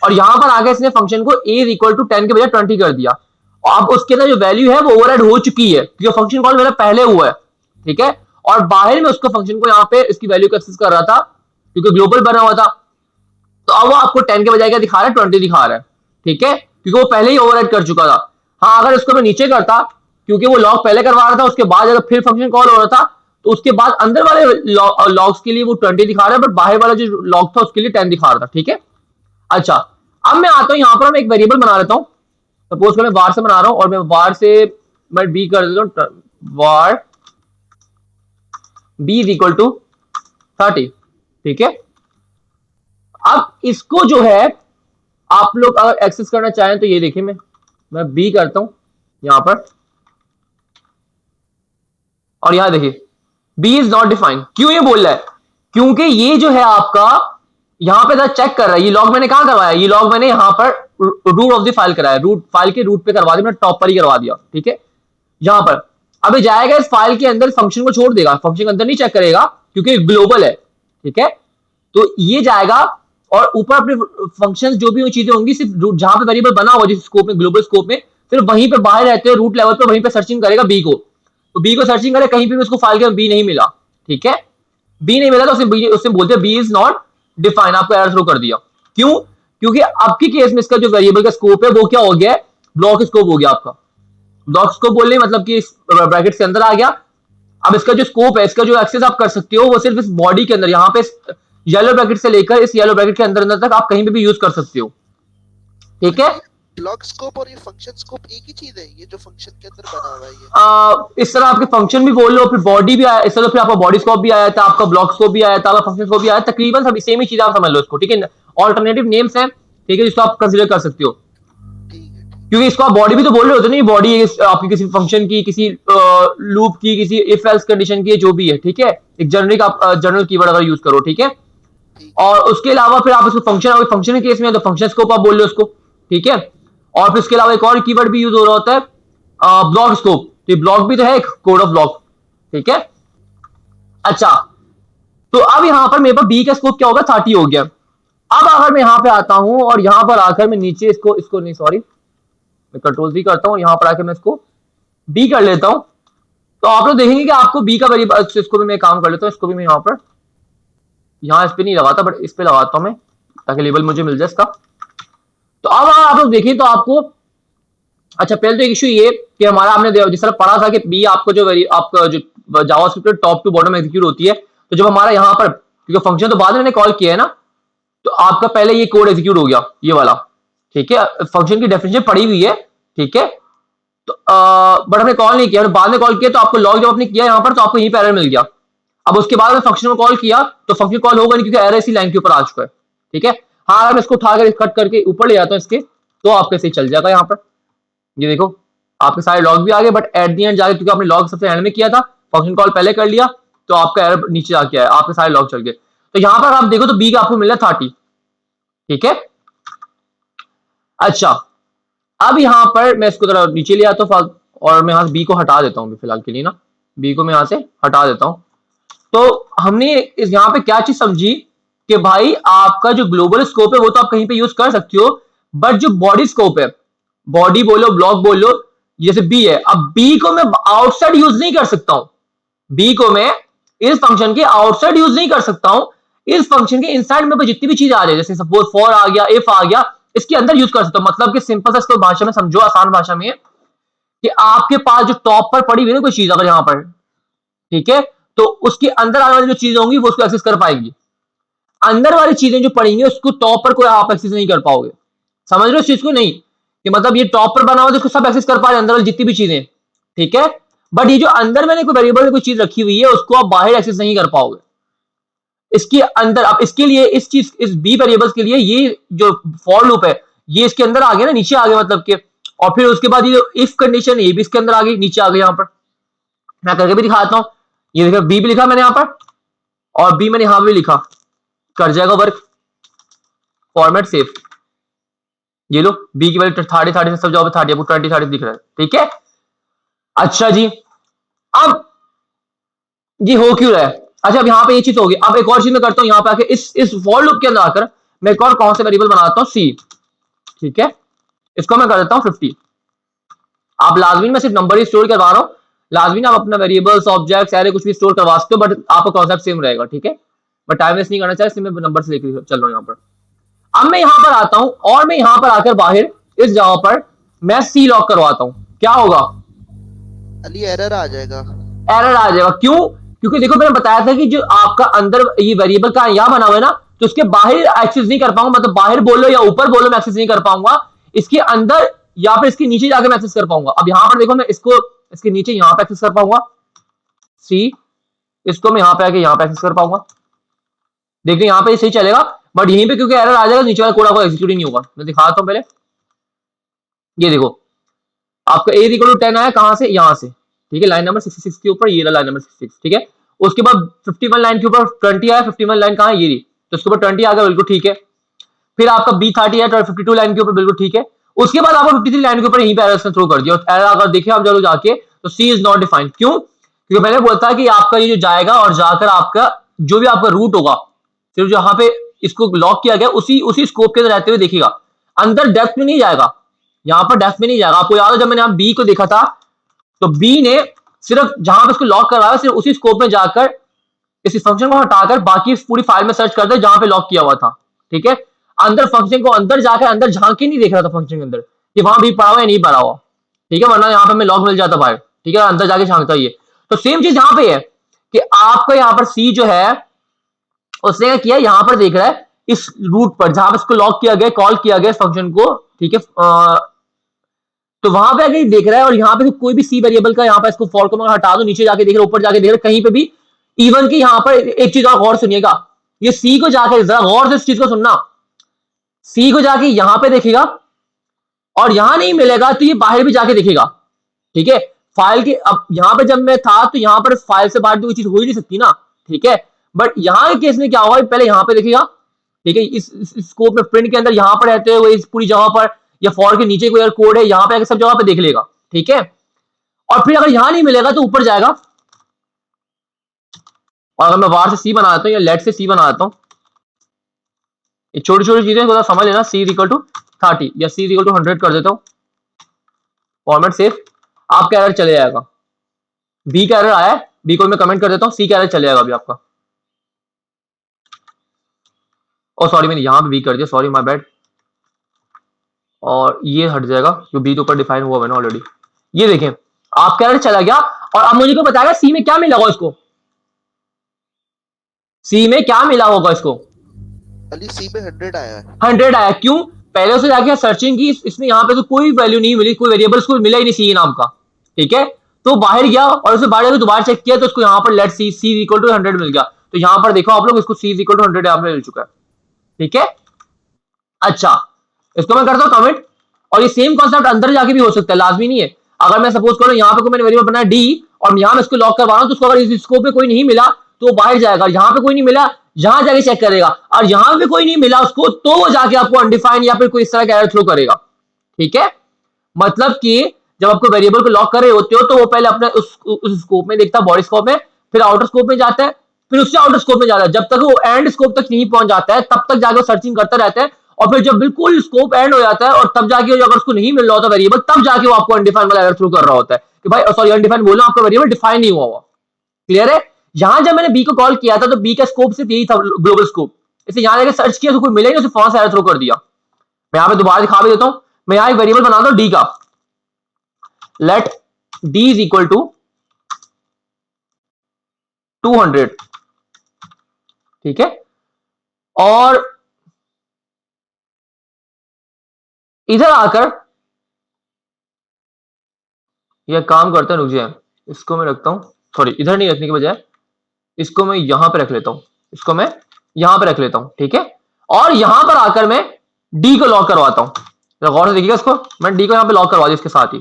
और यहां पर आगे इसने फंक्शन को a इक्वल टू 10 के बजाय 20 कर दिया। अब उसके अंदर जो वैल्यू है वो ओवरराइड हो चुकी है क्योंकि फंक्शन कॉल मेरा पहले हुआ है। ठीक है, और बाहर में उसको फंक्शन को यहाँ पे इसकी वैल्यू को एक्सेस कर रहा था क्योंकि ग्लोबल बना हुआ था, तो अब वो आपको 10 के बजाय क्या दिखा रहा है, 20 दिखा रहा है। ठीक है, क्योंकि वो पहले ही ओवरराइड कर चुका था। हाँ, अगर इसको मैं नीचे करता क्योंकि वो लॉग पहले करवा रहा था, उसके बाद अगर फिर फंक्शन कॉल हो रहा था तो उसके बाद अंदर वाले लॉग्स के लिए वो 20 दिखा रहा है, बट बाहर वाला जो लॉग था उसके लिए 10 दिखा रहा था। ठीक है, अच्छा अब मैं आता हूं यहाँ पर, मैं एक वेरिएबल बना लेता हूँ। सपोज मैं वार से बना रहा हूं और मैं वार से मैं बी कर देता हूँ, वार b इज इक्वल टू 30। ठीक है, अब इसको जो है आप लोग अगर एक्सेस करना चाहें तो ये देखिए मैं b करता हूं यहां पर, और यहां देखिए b इज नॉट डिफाइंड। क्यों ये बोल रहा है, क्योंकि ये जो है आपका यहां पे चेक कर रहा है, ये लॉग मैंने कहां करवाया, ये लॉग मैंने यहां पर रूट ऑफ द फाइल कराया, रूट फाइल के रूट पे करवा दिया, मैंने टॉप पर ही करवा दिया। ठीक है, यहां पर अब जाएगा इस फाइल के अंदर, फंक्शन को छोड़ देगा, फंक्शन के अंदर नहीं चेक करेगा क्योंकि ग्लोबल है। ठीक है, तो ये जाएगा और ऊपर अपने फंक्शंस जो भी वो चीजें होंगी सिर्फ जहां पे वेरिएबल बना हुआ जिस स्कोप में, ग्लोबल स्कोप में, सिर्फ वहीं पे बाहर रहते हैं रूट लेवल पे, वहीं पे सर्चिंग करेगा बी को, तो बी को सर्चिंग करे, कहीं पे भी उसको फाइल के बी नहीं मिला। ठीक है, बी नहीं मिला तो उसने बोलते बी इज नॉट डिफाइन, आपको एरर थ्रो कर दिया। क्यों? क्योंकि आपके केस में इसका जो वेरिएबल का स्कोप है वो क्या हो गया है, ब्लॉक स्कोप हो गया आपका। ब्लॉक स्कोप बोलने मतलब कि इस ब्रैकेट के अंदर आ गया। अब इसका जो स्कोप है, इसका जो एक्सेस आप कर सकते हो वो सिर्फ इस बॉडी के अंदर, यहाँ पे येलो ब्रैकेट से लेकर इस येलो ब्रैकेट के अंदर अंदर तक आप कहीं पे भी यूज कर सकते हो। ठीक है, ब्लॉक स्कोप और ये फंक्शन स्कोप एक ही चीज है, ये जो फंक्शन के अंदर बना हुआ है ये? इस तरह आपके फंक्शन भी बोल लो, फिर बॉडी भी आया, इस तरह फिर आपका बॉडी स्कोप भी आया था, आपका ब्लॉक स्कोप भी आया था, आपका फंक्शन स्कोप भी आया, तकरीबन सभी सेम ही चीज आप समझ लो इसको। ठीक है, ऑल्टरनेटिव नेम्स हैं, ठीक है, जिसको आप कंसीडर कर सकते हो। क्योंकि इसको आप बॉडी भी तो बोल रहे होते नहीं, बॉडी आपकी किसी फंक्शन की, किसी लूप की, किसी इफ एल्स कंडीशन की, जो भी है। ठीक है, एक जनरिक आप जनरल कीवर्ड अगर यूज करो। ठीक है, और उसके अलावा फिर आप इसको फंक्शन के केस में तो फंक्शन स्कोप आप बोल लो उसको। ठीक है, और फिर उसके अलावा एक और कीवर्ड भी यूज हो रहा होता है, ब्लॉक स्कोप। तो ब्लॉक भी तो है एक कोड ऑफ ब्लॉक। ठीक है, अच्छा, तो अब यहां पर मेरे पास बी का स्कोप क्या होगा, 30 हो गया। अब अगर मैं यहां पे आता हूं और यहां पर आकर मैं नीचे इसको नहीं, सॉरी, मैं कंट्रोल सी करता हूं, यहां पर आकर मैं इसको बी कर लेता हूं, तो आप लोग देखेंगे कि आपको बी का वेरिएबल, इसको भी मैं काम कर लेता हूं, इसको भी मैं यहां इस पे नहीं लगाता बट इस पे लगाता हूं मैं, ताकि लेबल मुझे मिल जाए इसका। तो अब आप लोग देखिए तो आपको, अच्छा पहले तो एक इशू ये कि हमारा हमने जिस तरह पढ़ा था कि बी आपको जो आपका जो JavaScript top to bottom execute होती है, तो जब हमारा यहाँ पर, क्योंकि फंक्शन तो बाद में मैंने कॉल किया है ना, तो आपका पहले ये कोड एग्जीक्यूट हो गया, ये वाला। ठीक है, फंक्शन की डेफिनेशन पड़ी हुई है। ठीक है, तो बट हमने कॉल नहीं किया, बाद में कॉल किया, तो आपको लॉग जब आपने किया यहाँ पर, तो आपको यहीं पर एरर मिल गया। अब उसके बाद में फंक्शन में कॉल किया तो फंक्शन कॉल होगा नहीं, क्योंकि एरर इसी लाइन के ऊपर आ चुका है। ठीक है, हाँ, अगर मैं इसको उठाकर कट करके ऊपर ले जाता हूँ इसके, तो आपके सही चल जाएगा। यहाँ पर ये देखो, आपके सारे लॉग भी आ गए, बट एट दी एंड जाके, क्योंकि आपने लॉग सबसे एंड में किया था, फंक्शन कॉल पहले कर लिया, तो आपका एरर नीचे जाके आया, आपके सारे लॉग चल गए। तो यहाँ पर आप देखो तो बी का आपको मिला 30। ठीक है, अच्छा, अब यहाँ पर मैं इसको जरा नीचे ले आता हूँ और मैं यहाँ बी को हटा देता हूँ फिलहाल के लिए ना, बी को मैं यहाँ से हटा देता हूँ। तो हमने इस यहाँ पे क्या चीज समझी कि भाई आपका जो ग्लोबल स्कोप है वो तो आप कहीं पे यूज कर सकते हो, बट जो बॉडी स्कोप है, बॉडी बोलो ब्लॉक बोलो, जैसे बी है, अब बी को मैं आउटसाइड यूज नहीं कर सकता हूं, बी को मैं इस फंक्शन के आउटसाइड यूज नहीं कर सकता हूं, इस फंक्शन के इनसाइड में जितनी भी चीज आ जाए, जैसे सपोज फॉर आ गया, इफ आ गया, इसके अंदर यूज कर सकता हूं। मतलब कि सिंपल सा इसको भाषा में समझो, आसान भाषा में, कि आपके पास जो टॉप पर पड़ी हुई है ना कोई चीज अगर यहाँ पर, ठीक है, तो उसके अंदर आने वाली जो चीजें होंगी वो उसको एक्सेस कर पाएंगी। अंदर वाली चीजें जो पड़ेंगी उसको टॉप पर कोई आप एक्सेस नहीं कर पाओगे। समझ रहे हो इस चीज को? नहीं, कि मतलब ये टॉप पर बना हुआ जिसको सब एक्सेस कर पा रहे अंदर वाली जितनी भी चीजें। ठीक है, बट ये जो अंदर मैंने कोई वेरिएबल में कोई चीज रखी हुई है उसको आप बाहर एक्सेस नहीं कर पाओगे। इसके अंदर आप इसके लिए इस चीज, इस बी वेरिएबल्स के लिए ये जो फॉर लूप है ये इसके अंदर आ गया ना, नीचे आ गया मतलब के, और फिर उसके बाद ये इफ कंडीशन ये भी इसके अंदर आ गई, नीचे आ गई। यहाँ पर मैं करके भी दिखाता हूँ, ये देखो बी भी लिखा मैंने यहाँ पर, और बी मैंने यहाँ भी लिखा, कर जाएगा वर्क, फॉर्मेट सेव, ये लो बी की वैल्यू 30 से सब जवाब 30, आपको 20 दिख रहा है। ठीक है, अच्छा जी, अब ये हो क्यों रहा है? अच्छा, अब यहाँ पे ये चीज होगी। अब एक और चीज मैं करता हूँ, यहाँ पे आके इस फॉर लूप के अंदर आकर मैं एक और कौन से वेरिएबल बनाता हूँ, सी। ठीक है, इसको मैं कर देता हूँ 50। आप लाजमी में सिर्फ नंबर ही स्टोर करवा रहा हूँ, लाजमी आप अपना वेरिएबल्स, ऑब्जेक्ट्स, एरे कुछ भी स्टोर करवा सकते हो, बट आपका कॉन्सेप्ट सेम रहेगा। ठीक है, बट टाइम वेस्ट नहीं करना चाहिए, इसलिए मैं नंबर से लेकर चल रहा हूँ यहाँ पर। अब मैं यहाँ पर आता हूँ और मैं यहाँ पर आकर बाहर इस जगह पर मैं सी लॉक करवाता हूँ, क्या होगा? अली एरर आ जाएगा। एरर आ जाएगा, क्यों? क्योंकि देखो मैंने बताया था कि जो आपका अंदर ये वेरिएबल का यहाँ बना हुआ है ना, तो उसके बाहर एक्सेस नहीं कर पाऊंगा, मतलब बाहर बोलो या ऊपर बोलो मैं एक्सेस नहीं कर पाऊंगा, इसके अंदर या फिर इसके नीचे जाकर मैं एक्सेस कर पाऊंगा। अब यहाँ पर देखो मैं इसको इसके नीचे यहाँ पे एक्सेस कर पाऊंगा, सी, इसको मैं यहाँ पे आके यहाँ पे एक्सेस कर पाऊंगा। देखिए यहाँ पे सही चलेगा, बट यहीं पे क्योंकि एरर आ जाएगा, नीचे वाला कोड आपको एग्जीक्यूट ही नहीं होगा। मैं दिखाता हूँ पहले, ये देखो आपका ए इक्वल टू 10 आया, कहां से? यहाँ से। ठीक है, लाइन नंबर 66 के ऊपर, ये लाइन नंबर 66। ठीक है, उसके बाद 51 लाइन के ऊपर 20 आया, 51 लाइन कहां है? ये रही, तो उसके ऊपर 20 आ गया, बिल्कुल ठीक है। फिर आपका बी 30 है, 52 लाइन के ऊपर, बिल्कुल ठीक है। उसके बाद आपको 53 लाइन के ऊपर यहीं पे एरर थ्रो कर दिया, और एरर अगर देखें आप जरूर जाके, तो सी इज नॉट डिफाइंड। क्यों? क्योंकि मैंने बोला था कि आपका ये जो जाएगा और जाकर आपका जो भी आपका रूट होगा, सिर्फ जहां पे इसको लॉक किया गया उसी स्कोप के अंदर रहते हुए देखिएगा, अंदर डेप्थ में नहीं जाएगा, यहाँ पर डेप्थ में नहीं जाएगा। आपको याद है जब मैंने यहाँ बी को देखा था, तो बी ने सिर्फ जहां पे इसको लॉक करवाया सिर्फ उसी स्कोप में जाकर इस फंक्शन को हटाकर बाकी पूरी फाइल में सर्च करते जहां पे लॉक किया हुआ था, ठीक है। अंदर फंक्शन को अंदर जाकर अंदर झांक के नहीं देख रहा था फंक्शन के अंदर कि वहां भी पड़ा हुआ है नहीं पड़ा हुआ, ठीक है, वरना यहाँ पे हमें लॉक मिल जाता बाहर, ठीक है, अंदर जाके झांकता ही है। तो सेम चीज यहाँ पे है कि आपका यहाँ पर सी जो है उसने क्या किया, यहाँ पर देख रहा है इस रूट पर जहां पर इसको लॉक किया गया, कॉल किया गया इस फंक्शन को, ठीक है। तो वहां पे अगर देख रहा है और यहाँ पे कोई भी सी वेरिएबल का यहाँ पर इसको फॉर को हटा दो, नीचे जाके देख रहे ऊपर जाके देख रहे कहीं पे भी इवन की यहाँ पर एक चीज और गौर सुनिएगा, ये सी को जाकर जरा गौर से इस चीज को सुनना, सी को जाके यहां पे देखेगा और यहां नहीं मिलेगा तो ये बाहर भी जाके देखेगा, ठीक है। फाइल के अब यहां पे जब मैं था तो यहां पर फाइल से बाहर तो कोई चीज हो ही नहीं सकती ना, ठीक है। बट यहां के केस में क्या होगा, पहले यहां पे देखेगा, ठीक है, इस स्कोप में प्रिंट के अंदर यहां पर रहते हुए इस पूरी जगह पर या फॉर के नीचे कोई अगर कोड है यहां पे सब जगह पे देख लेगा, ठीक है। और फिर अगर यहां नहीं मिलेगा तो ऊपर जाएगा, और अगर मैं बाहर से सी बना देता हूं या लेट से सी बना देता हूं, ये छोटी छोटी चीजें थोड़ा समझ लेना, सी इक्वल टू 30 या सी इक्वल टू 100 कर देता हूं, फॉर्मेट सेव, आपका एरर चले जाएगा। बी का एरर आया है, बी को मैं कमेंट कर देता हूं, सी का एरर चले जाएगा अभी आपका। ओ सॉरी मैंने यहां पे बी कर दिया, सॉरी माय बैड, और ये हट जाएगा जो बी के ऊपर डिफाइन हुआ है ना ऑलरेडी। ये देखें आपका एरर चला गया, और अब मुझे को बताएगा सी में क्या मिला होगा इसको, सी में क्या मिला होगा इसको, अली सी में 100 आया है। 100 आया, क्यों, पहले से जाके सर्चिंग की, इसमें यहाँ पे तो कोई वैल्यू नहीं मिली, कोई वेरिएबल्स को मिला ही नहीं सी नाम का, ठीक है। तो बाहर गया और उसे बाहर जाकर दोबारा चेक किया तो उसको यहाँ पर let c c equal to 100 मिल गया। तो यहाँ पर देखो आप लोग, इसको सी इक्वल टू 100 यहाँ पे मिल चुका है, ठीक है। अच्छा, इसको मैं करता हूँ कमेंट, और ये सेम कॉन्सेप्ट अंदर जाके भी हो सकता है, लाजमी नहीं है। अगर मैं सपोज करूँ यहाँ पे कोई मैंने वेरिएबल बनाया डी और यहाँ मैं इसको लॉक करवा रहा हूँ, तो उसको अगर इस स्कोप में कोई नहीं मिला तो वो बाहर जाएगा, यहाँ पे कोई नहीं मिला यहां जाके चेक करेगा, और यहां पे कोई नहीं मिला उसको तो वो जाके आपको अनडिफाइंड या फिर कोई इस तरह का एरर थ्रो करेगा, ठीक है। मतलब कि जब आपको वेरिएबल को लॉक कर रहे होते हो तो वो पहले अपने उस स्कोप में देखता है, बॉडी स्कोप में, फिर आउटर स्कोप में जाता है, फिर उससे आउटर स्कोप में जाता है, जब तक वो एंड स्कोप तक नहीं पहुंच जाता है तब तक जाके वो सर्चिंग करता रहता है, और फिर जब बिल्कुल स्कोप एंड हो जाता है और तब जाके अगर उसको नहीं मिल रहा होता वेरिएबल, तब जाके वो आपको अनडिफाइंड वाला एरर थ्रो कर रहा होता है कि भाई सॉरी अनडिफाइंड बोल रहा हूं, आपका वेरिएबल डिफाइन नहीं हुआ। क्लियर है। यहां जब मैंने बी को कॉल किया था तो बी का स्कोप सिर्फ यही था, ग्लोबल स्कोप, इसे यहां जाके सर्च किया तो कोई मिला ही नहीं, उसे फॉल्स एरर थ्रो कर दिया। मैं यहां पे दोबारा दिखा भी देता हूं, मैं यहां एक वेरिएबल बनाता हूं डी का, let d is equal to 200, ठीक है। और इधर आकर यह काम करता है, रुक जाए, इसको मैं रखता हूं, सॉरी इधर नहीं रखने के बजाय इसको मैं यहां पे रख लेता हूं, इसको मैं यहां पे रख लेता हूं, ठीक है। और यहां पर आकर मैं डी को लॉक करवाता हूं, गौर से देखिएगा इसको, मैं डी को यहां पे लॉक करवा दिया इसके साथ ही।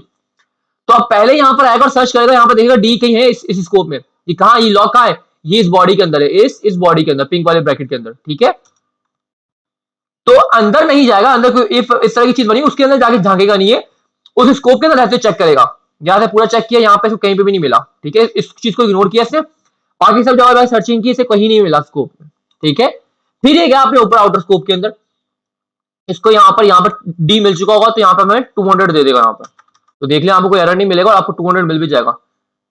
तो अब पहले यहां पर आएगा और सर्च करेगा, यहां पर देखेगा डी कहीं है इस स्कोप में, ये कहां, ये लॉक कहां है, ये इस बॉडी के अंदर है, इस बॉडी के अंदर, पिंक वाले ब्रैकेट के अंदर, ठीक है। तो अंदर नहीं जाएगा, अंदर कोई इफ इस तरह की चीज बनी उसके अंदर जाके झांकेगा नहीं है, उस स्कोप के अंदर रहते चेक करेगा। यहां से पूरा चेक किया, यहां पे कहीं पे भी नहीं मिला, ठीक है, इस चीज को इग्नोर किया इसने, बाकी सब जगह सर्चिंग की, इसे कहीं नहीं मिला स्कोप में, ठीक है। फिर ये गया अपने ऊपर आउटर स्कोप के अंदर, इसको यहां पर डी मिल चुका होगा तो यहां पर हमें 200 दे देगा यहां पर, तो देख लिया आपको कोई एरर नहीं मिलेगा और आपको 200 मिल भी जाएगा।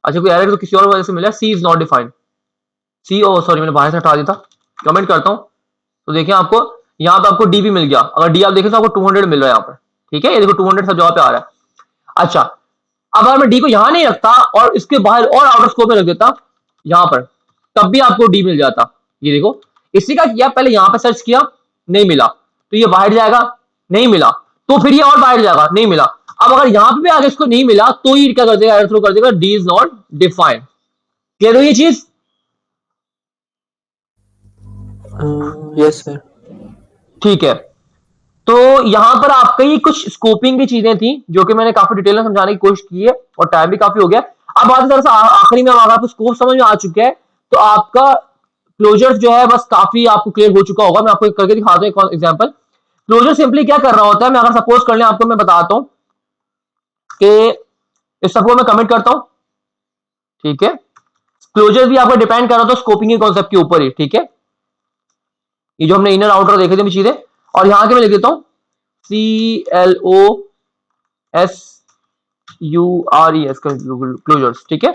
अच्छा कोई एरर तो किसी और वजह से मिला, C is not defined, C oh sorry मैंने बाहर से हटा दिया था, कमेंट करता हूं, तो देखिए आपको यहां पे आपको डी भी मिल गया, अगर डी आप देखें तो आपको 200 मिल रहा है यहां पर, ठीक है, ये देखो 200 सब जगह पे आ रहा है। अच्छा अब अगर मैं डी को यहां नहीं रखता और इसके बाहर और आउटर स्कोप में रख देता यहां पर, तब भी आपको डी मिल जाता, ये देखो इसी का किया, पहले यहां पर सर्च किया नहीं मिला तो ये बाहर जाएगा, नहीं मिला तो फिर ये और बाहर जाएगा, नहीं मिला, अब अगर यहां पे भी आगे इसको नहीं मिला तो ये क्या कर देगा, एरर थ्रो कर देगा, D is not defined. Clear हुई ये चीज? Yes sir. ठीक है, तो यहां पर आपका ही कुछ स्कोपिंग की चीजें थी जो कि मैंने काफी डिटेल में समझाने की कोशिश की है और टाइम भी काफी हो गया। अब आगे तरह से आखिरी में अगर आपको स्कोप समझ में आ चुका है तो आपका क्लोजर जो है बस काफी आपको क्लियर हो चुका होगा। मैं आपको करके दिखाता हूं एक एग्जांपल। क्लोजर सिंपली क्या कर रहा होता है, मैं अगर सपोज कर लें आपको, मैं बताता हूं कि इस सबको मैं कमिट करता हूं, ठीक है। क्लोजर भी आपका डिपेंड कर रहा था स्कोपिंग के कॉन्सेप्ट के ऊपर ही, ठीक है। ये जो हमने इनर आउटर देखे थे चीजें, और यहां के मैं लिख देता हूं CLOSURES क्लोजर्स, ठीक है।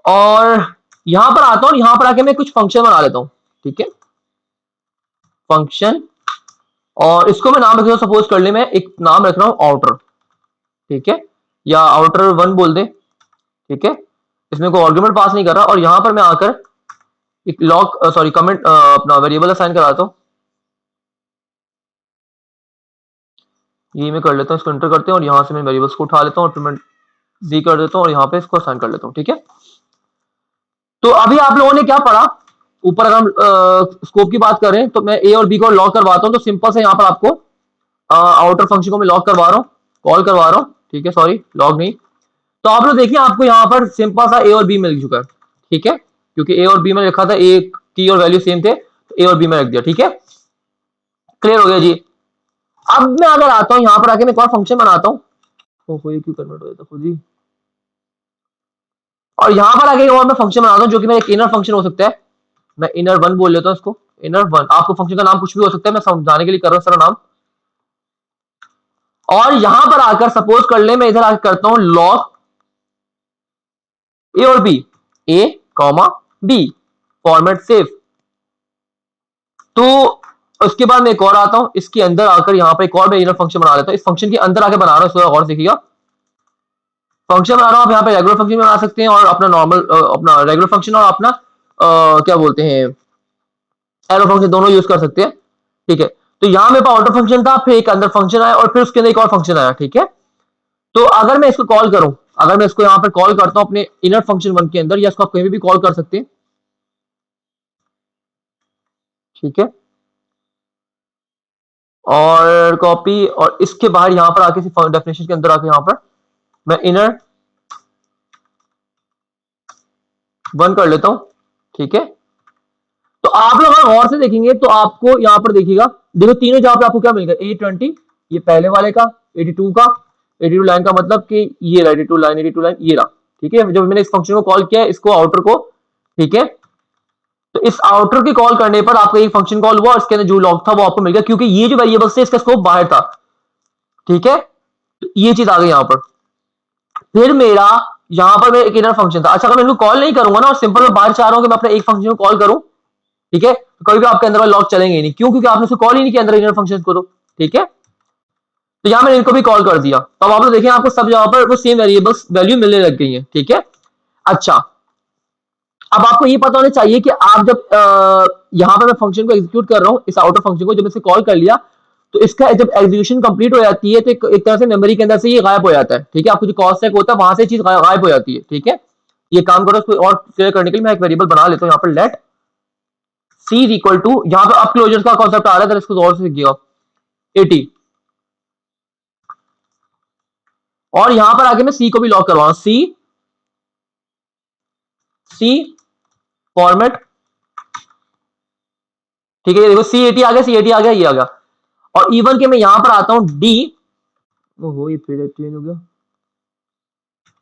और यहां पर आता हूं, यहां पर आके मैं कुछ फंक्शन बना लेता हूं, ठीक है, फंक्शन, और इसको मैं नाम रख रहा हूं, सपोज कर ले मैं एक नाम रख रहा हूं आउटर, ठीक है, या आउटर 1 बोल दे, ठीक है, इसमें कोई आर्गुमेंट पास नहीं कर रहा, और यहां पर मैं आकर एक लॉग सॉरी कमेंट अपना वेरिएबल असाइन कराता हूं, ये मैं कर लेता हूं, इसको एंटर करते हैं और यहां से मैं वेरिएबल्स को उठा लेता हूं और फिर मैं जी कर देता हूं और यहां पे इसको असाइन कर लेता हूं, ठीक है। तो अभी आप लोगों ने क्या पढ़ा, ऊपर अगर हम स्कोप की बात करें तो मैं ए और बी को लॉक करवाता हूं, तो सिंपल से यहां पर आपको आउटर फंक्शन को मैं लॉक करवा रहा हूं, कॉल करवा रहा हूं, ठीक है, सॉरी लॉग नहीं। तो आप लोग देखिए आपको यहां पर सिंपल सा ए और बी मिल चुका है, ठीक है, क्योंकि ए और बी में लिखा था ए की और वैल्यू सेम थे, तो ए और बी में रख दिया, ठीक है, क्लियर हो गया जी। अब मैं अगर आता हूं यहां पर आके मैं एक और फंक्शन बनाता हूं, तो ये क्यों कन्वर्ट हो जाता खुद ही, और यहां पर आगे और मैं फंक्शन बनाता हूं जो कि मेरा एक इनर फंक्शन हो सकता है, मैं इनर 1 बोल लेता हूं इसको, इनर 1, आपको फंक्शन का नाम कुछ भी हो सकता है, मैं समझाने के लिए कर रहा हूं सारा नाम। और यहां पर आकर सपोज कर ले मैं इधर आकर करता हूं लॉग ए और बी, ए कॉमा बी, फॉर्मेट सेव। तो उसके बाद मैं एक और आता हूं, इसके अंदर आकर यहां पर एक और मैं इनर फंक्शन बना लेता हूं, इस फंक्शन के अंदर आकर बना रहा हूं, इसको और देखिएगा फंक्शन बना रहा हूं, आप यहाँ पे रेगुलर फंक्शन बना सकते हैं और अपना नॉर्मल अपना रेगुलर फंक्शन और अपना क्या बोलते हैं एरो फंक्शन दोनों यूज कर सकते हैं, ठीक है। तो यहां मेरे पास आउटर फंक्शन था, फिर एक अंदर फंक्शन आया और फिर उसके अंदर एक और फंक्शन आया, ठीक है। तो अगर मैं इसको कॉल करूं, अगर मैं इसको यहां पर कॉल करता हूं अपने इनर फंक्शन 1 के अंदर, या इसको आप कहीं भी कॉल कर सकते हैं, ठीक है, और कॉपी, और इसके बाहर यहां पर आके डेफिनेशन के अंदर आके यहां पर मैं इनर 1 कर लेता हूं, ठीक है। तो आप लोग अगर गौर से देखेंगे तो आपको यहां पर देखिएगा, देखो तीनों जहां पे आपको क्या मिल गया, 820 ये पहले वाले का, 82 का, 82 लाइन का मतलब कि ये 82 लाइन, 82 लाइन ये रहा, ठीक है। जब मैंने इस फंक्शन को कॉल किया इसको आउटर को, ठीक है, तो इस आउटर की कॉल करने पर आपका एक फंक्शन कॉल हुआ और इसके अंदर जो लॉग था वो आपको मिल गया, क्योंकि ये जो वेरिएबल थे इसका स्कोप बाहर था, ठीक है। तो ये चीज आ गई यहां पर। फिर मेरा यहां पर मैं एक इनर फंक्शन था, अच्छा अगर मैं इनको कॉल नहीं करूंगा ना और सिंपल मैं बाहर चाह रहा हूं कि मैं अपने एक फंक्शन को कॉल करूं, ठीक है, तो कभी भी आपके अंदर वाले लॉग चलेंगे नहीं, क्यों, क्योंकि आपने उसको कॉल ही नहीं किया अंदर इनर फंक्शंस को, तो ठीक है। तो यहां मैंने इनको भी कॉल कर दिया, तो अब आप लोग देखें आपको सब जगह पर वो सेम वेरिएबल्स वैल्यू मिलने लग गई है, ठीक है। अच्छा अब आपको ये पता होना चाहिए कि आप जब यहां पर मैं फंक्शन को एग्जीक्यूट कर रहा हूं, इस आउटर फंक्शन को जब इसे कॉल कर लिया, तो इसका जब एग्जीक्यूशन कंप्लीट हो जाती है तो एक तरह से मेमोरी के अंदर से ये गायब हो जाता है, ठीक है। आपको जो कॉल स्टैक होता है वहां से चीज गायब हो जाती है, ठीक है। ये काम करो, इसको और क्लियर करने के लिए मैं एक वेरिएबल बना लेता हूं यहां पर, let c is equal to, यहां पर अब क्लोजर का कॉन्सेप्ट आ रहा है, तो इसको और से सीखिएगा 80, और यहां पर आगे मैं सी को भी लॉक करवाऊं, सी सी फॉर्मेट, ठीक है, देखो C80 आ गया, C80 आ गया, ये आ गया, और इवन के मैं यहां पर आता हूं डी, ओहो ये फिर चेंज हो गया,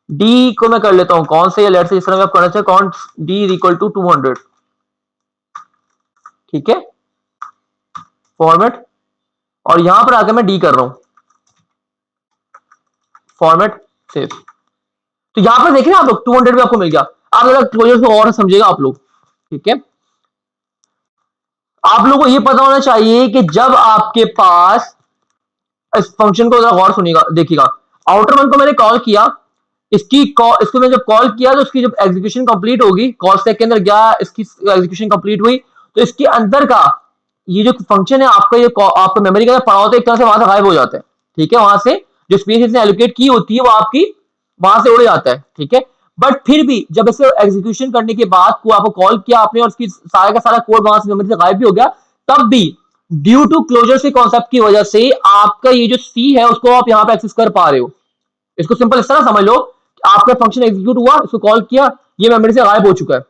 डी को मैं कर लेता हूं कौन से, लेट से इस तरह में आप करना चाहिए, कौन डी इज इक्वल टू 200, ठीक है, फॉर्मेट, और यहां पर आकर मैं डी कर रहा हूं, फॉर्मेट सेव। तो यहां पर देखिए आप लोग 200 भी आपको मिल गया। आप अगर क्लोजर को और समझिएगा आप लोग, ठीक है। आप लोगों को ये पता होना चाहिए कि जब आपके पास, इस फंक्शन को जरा गौर सुनिएगा, देखिएगा, आउटर 1 को मैंने कॉल किया, इसको मैंने जब कॉल किया तो इसकी जब एग्जीक्यूशन कंप्लीट होगी, कॉल स्टैक के अंदर गया, इसकी एग्जीक्यूशन कंप्लीट हुई, तो इसके अंदर का ये जो फंक्शन है आपका, ये आपका मेमोरी का पड़ा होता है, एक तरह से वहां से गायब हो जाता है, ठीक है। वहां से जो स्पेस इसने एलोकेट की होती है वो आपकी वहां से उड़ जाता है, ठीक है। बट फिर भी जब इसे एग्जीक्यूशन करने के बाद को आपको कॉल किया आपने और उसकी सारा का सारा कोड वहां से मेमोरी से गायब भी हो गया, तब भी ड्यू टू क्लोजर से कॉन्सेप्ट की वजह से आपका ये जो सी है उसको आप यहां पे एक्सेस कर पा रहे हो। इसको सिंपल इस तरह समझ लो, आपका फंक्शन एग्जीक्यूट हुआ, इसको कॉल किया, ये मेमोरी से गायब हो चुका है,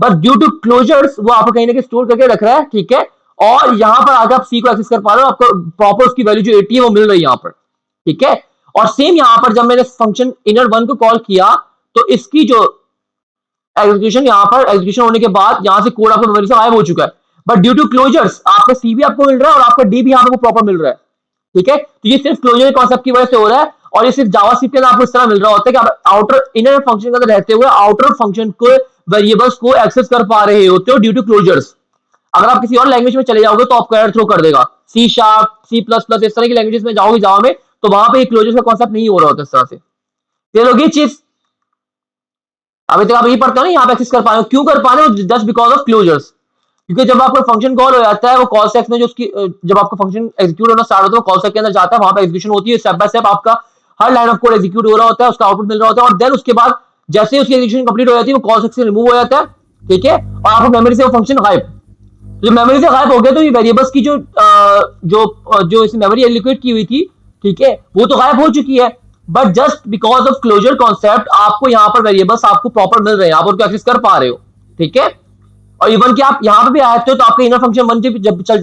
बट ड्यू टू क्लोजर्स वो आपको कहीं ना कहीं स्टोर करके रख रहा है, ठीक है। और यहां पर आकर आप सी को एक्सेस कर पा रहे हो, आपको प्रॉपर उसकी वैल्यू जो 80 है वो मिल रही है यहां पर, ठीक है। और सेम यहां पर जब मैंने फंक्शन इनर 1 को कॉल किया तो इसकी जो एग्जीक्यूशन यहां पर एग्जीक्यूशन होने के बाद यहां से कोड आपको मेमोरी से गायब हो चुका है, बट ड्यू टू क्लोजर्स आपका सी भी आपको मिल रहा है और आपका डी भी यहां पर प्रॉपर मिल रहा है, ठीक है। तो ये सिर्फ क्लोजर कॉन्सेप्ट की वजह से हो रहा है, और ये सिर्फ जावास्क्रिप्ट के अंदर आपको इस तरह मिल रहा होता है कि आप आउटर इनर फंक्शन के अंदर रहते हुए आउटर फंक्शन को वेरिएबल्स को एक्सेस कर पा रहे होते हो ड्यू टू क्लोजर्स। अगर आप किसी और लैंग्वेज में चले जाओगे तो आपको एरर थ्रो कर देगा। C sharp, C plus plus, इस तरह की लैंग्वेजेस में जाओगे जावा में, तो वहां पे क्लोजर्स का कॉन्सेप्ट नहीं हो रहा होता इस तरह से। ये लोग ये चीज अभी तक आप यही पढ़ते हो ना, यहाँ पे एक्सेस कर पा रहे हो, क्यों कर पा रहे हो? Just because of closures. क्योंकि जब आपका फंक्शन कॉल हो जाता है, वो कॉल सेक्स में जो उसकी जब आपका फंक्शन एग्जीक्यूट होना स्टार्ट होता है, कॉल सेक्स के अंदर जाता है, वहां पे एग्जीक्यूशन होती है, स्टेप बाय स्टेप आपका हर लाइन ऑफ कोड एग्जीक्यूट हो रहा होता है, उसका आउटपुट मिल रहा होता है, और देन उसके बाद जैसे ही उसकी एग्जीक्यूशन कंप्लीट हो जाती है, वो कॉल सेक्स से रिमूव हो जाता है, ठीक है, और आपको मेमोरी से वो फंक्शन गायब। जो मेमोरी से गायब हो गया तो ये वेरिएबल्स की जो इस मेमोरी एलोकेट की हुई थी, ठीक है, वो तो गायब हो चुकी है, but just because of closure concept आपको यहाँ पर वेरिएबल्स आपको प्रॉपर मिल रहे हैं, आप उनको एक्सेस कर पा रहे हो, ठीक है। और इवन कि आप यहाँ पे भी आते हो तो आपका इनर फंक्शन 1 जब चल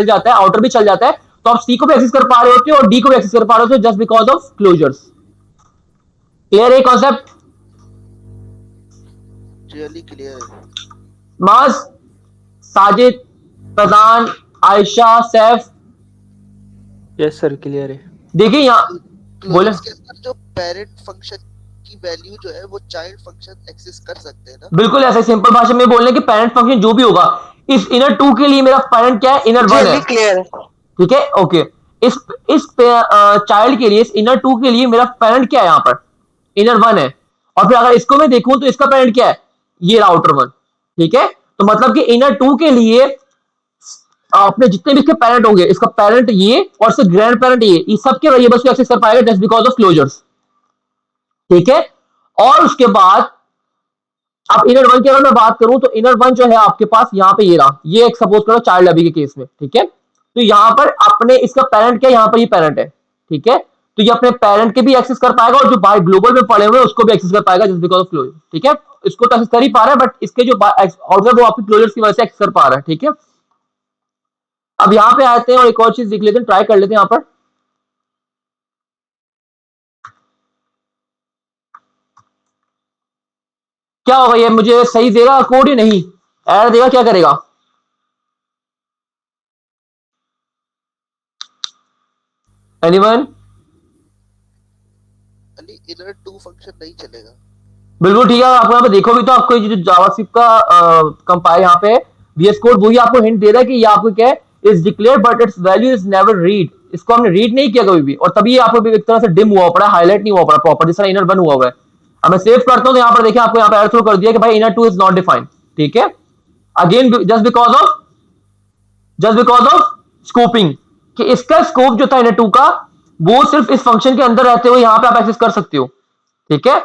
जाता है, आउटर भी चल जाता है, तो आप सी को भी एक्सेस कर पा रहे होते हो और डी को भी एक्सेस कर पा रहे होते हो, just because of closures. Clear है कॉन्सेप्ट? रियली क्लियर है। माज, Sajid, Faizan, Ayesha, Saif, yes sir clear है। देखिए यहाँ बोले क्लोजर्स के अंदर जो पेरेंट फंक्शन की वैल्यू जो है वो चाइल्ड फंक्शन एक्सेस कर सकते हैं ना? बिल्कुल ऐसे सिंपल भाषा में बोलने कि पेरेंट फंक्शन जो भी होगा, इस इनर 2 के लिए मेरा पेरेंट क्या है? इनर 1 है, क्लियर है। ठीक है, ओके। इस चाइल्ड के लिए, इस इनर 2 के लिए मेरा पेरेंट क्या है? यहाँ पर इनर 1 है, और फिर अगर इसको मैं देखूं तो इसका पेरेंट क्या है? ये आउटर 1, ठीक है। तो मतलब कि इनर 2 के लिए अपने जितने भी इसके पेरेंट होंगे, इसका पेरेंट ये और इसका ग्रैंड पेरेंट ये सबके वेरिएबल्स को एक्सेस कर पाएगा जस्ट बिकॉज ऑफ क्लोजर्स, ठीक है। और उसके बाद अब इनर 1 की अगर मैं बात करूं तो इनर 1 जो है आपके पास यहाँ पे ये रहा, ये एक सपोज करो चाइल्ड अभी के केस में, ठीक है। तो यहाँ पर अपने इसका पेरेंट क्या है? यहाँ पर ये पेरेंट है, ठीक है। तो ये अपने पेरेंट के भी एक्सेस कर पाएगा और जो बाहर ग्लोबल में पड़े हुए उसको भी एक्सेस कर पाएगा जस्ट बिकॉज ऑफ क्लोजर, ठीक है। इसको तो एक्सेस कर ही पा रहा है, बट इसके जो आउटर वो आपके क्लोजर्स की वजह से एक्सेस कर पा रहा है, ठीक है। अब यहाँ पे आते हैं और एक और चीज देख लेते हैं, ट्राई कर लेते हैं यहाँ पर। क्या होगा? ये मुझे सही देगा कोड ही नहीं, एरर देगा, क्या करेगा? एनीवन? अली इनर 2 फंक्शन नहीं चलेगा। बिल्कुल ठीक है। आपको यहाँ पे देखोगे तो आपको जो जावास्क्रिप्ट का कंपाइल यहाँ पे VS कोड वही आपको हिंट दे रहा है कि ये आपको क्या है? Is declare but it's value is never read. इसको हमने रीड नहीं किया कभी भी, और तभी ये आपको एक तरह से डिम हुआ पड़ा, हाईलाइट नहीं हुआ पड़ा प्रॉपर, जिस तरह इनर 1 हुआ है। अब मैं सेव करता हूँ तो यहाँ पर देखिए आपको यहाँ पे एरर थ्रो कर दिया कि भाई इनर 2 इज नॉट डिफाइंड, ठीक है। Again just because of scoping, कि इसका स्कोप जो था इनर 2 का, वो सिर्फ इस फंक्शन के अंदर रहते हुए यहाँ पे आप एक्सेस कर सकते हो, ठीक है।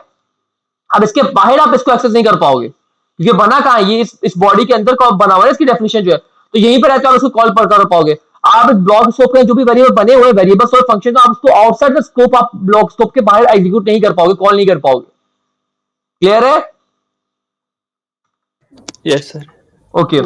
अब इसके बाहर आप इसको एक्सेस नहीं कर पाओगे, क्योंकि बना कहाँ है? ये इस बॉडी के अंदर का बना हुआ है, इसकी डेफिनेशन जो है, तो यहीं पर रहते हो आप इसको कॉल कर पाओगे। आप ब्लॉक स्कोप के जो भी वेरिएबल बने हुए वेरिएबल्स और फंक्शन, आप उसको आउटसाइड द स्कोप, आप ब्लॉक स्कोप के बाहर एग्जीक्यूट नहीं कर पाओगे, कॉल नहीं कर पाओगे। क्लियर है? Yes sir. ओके।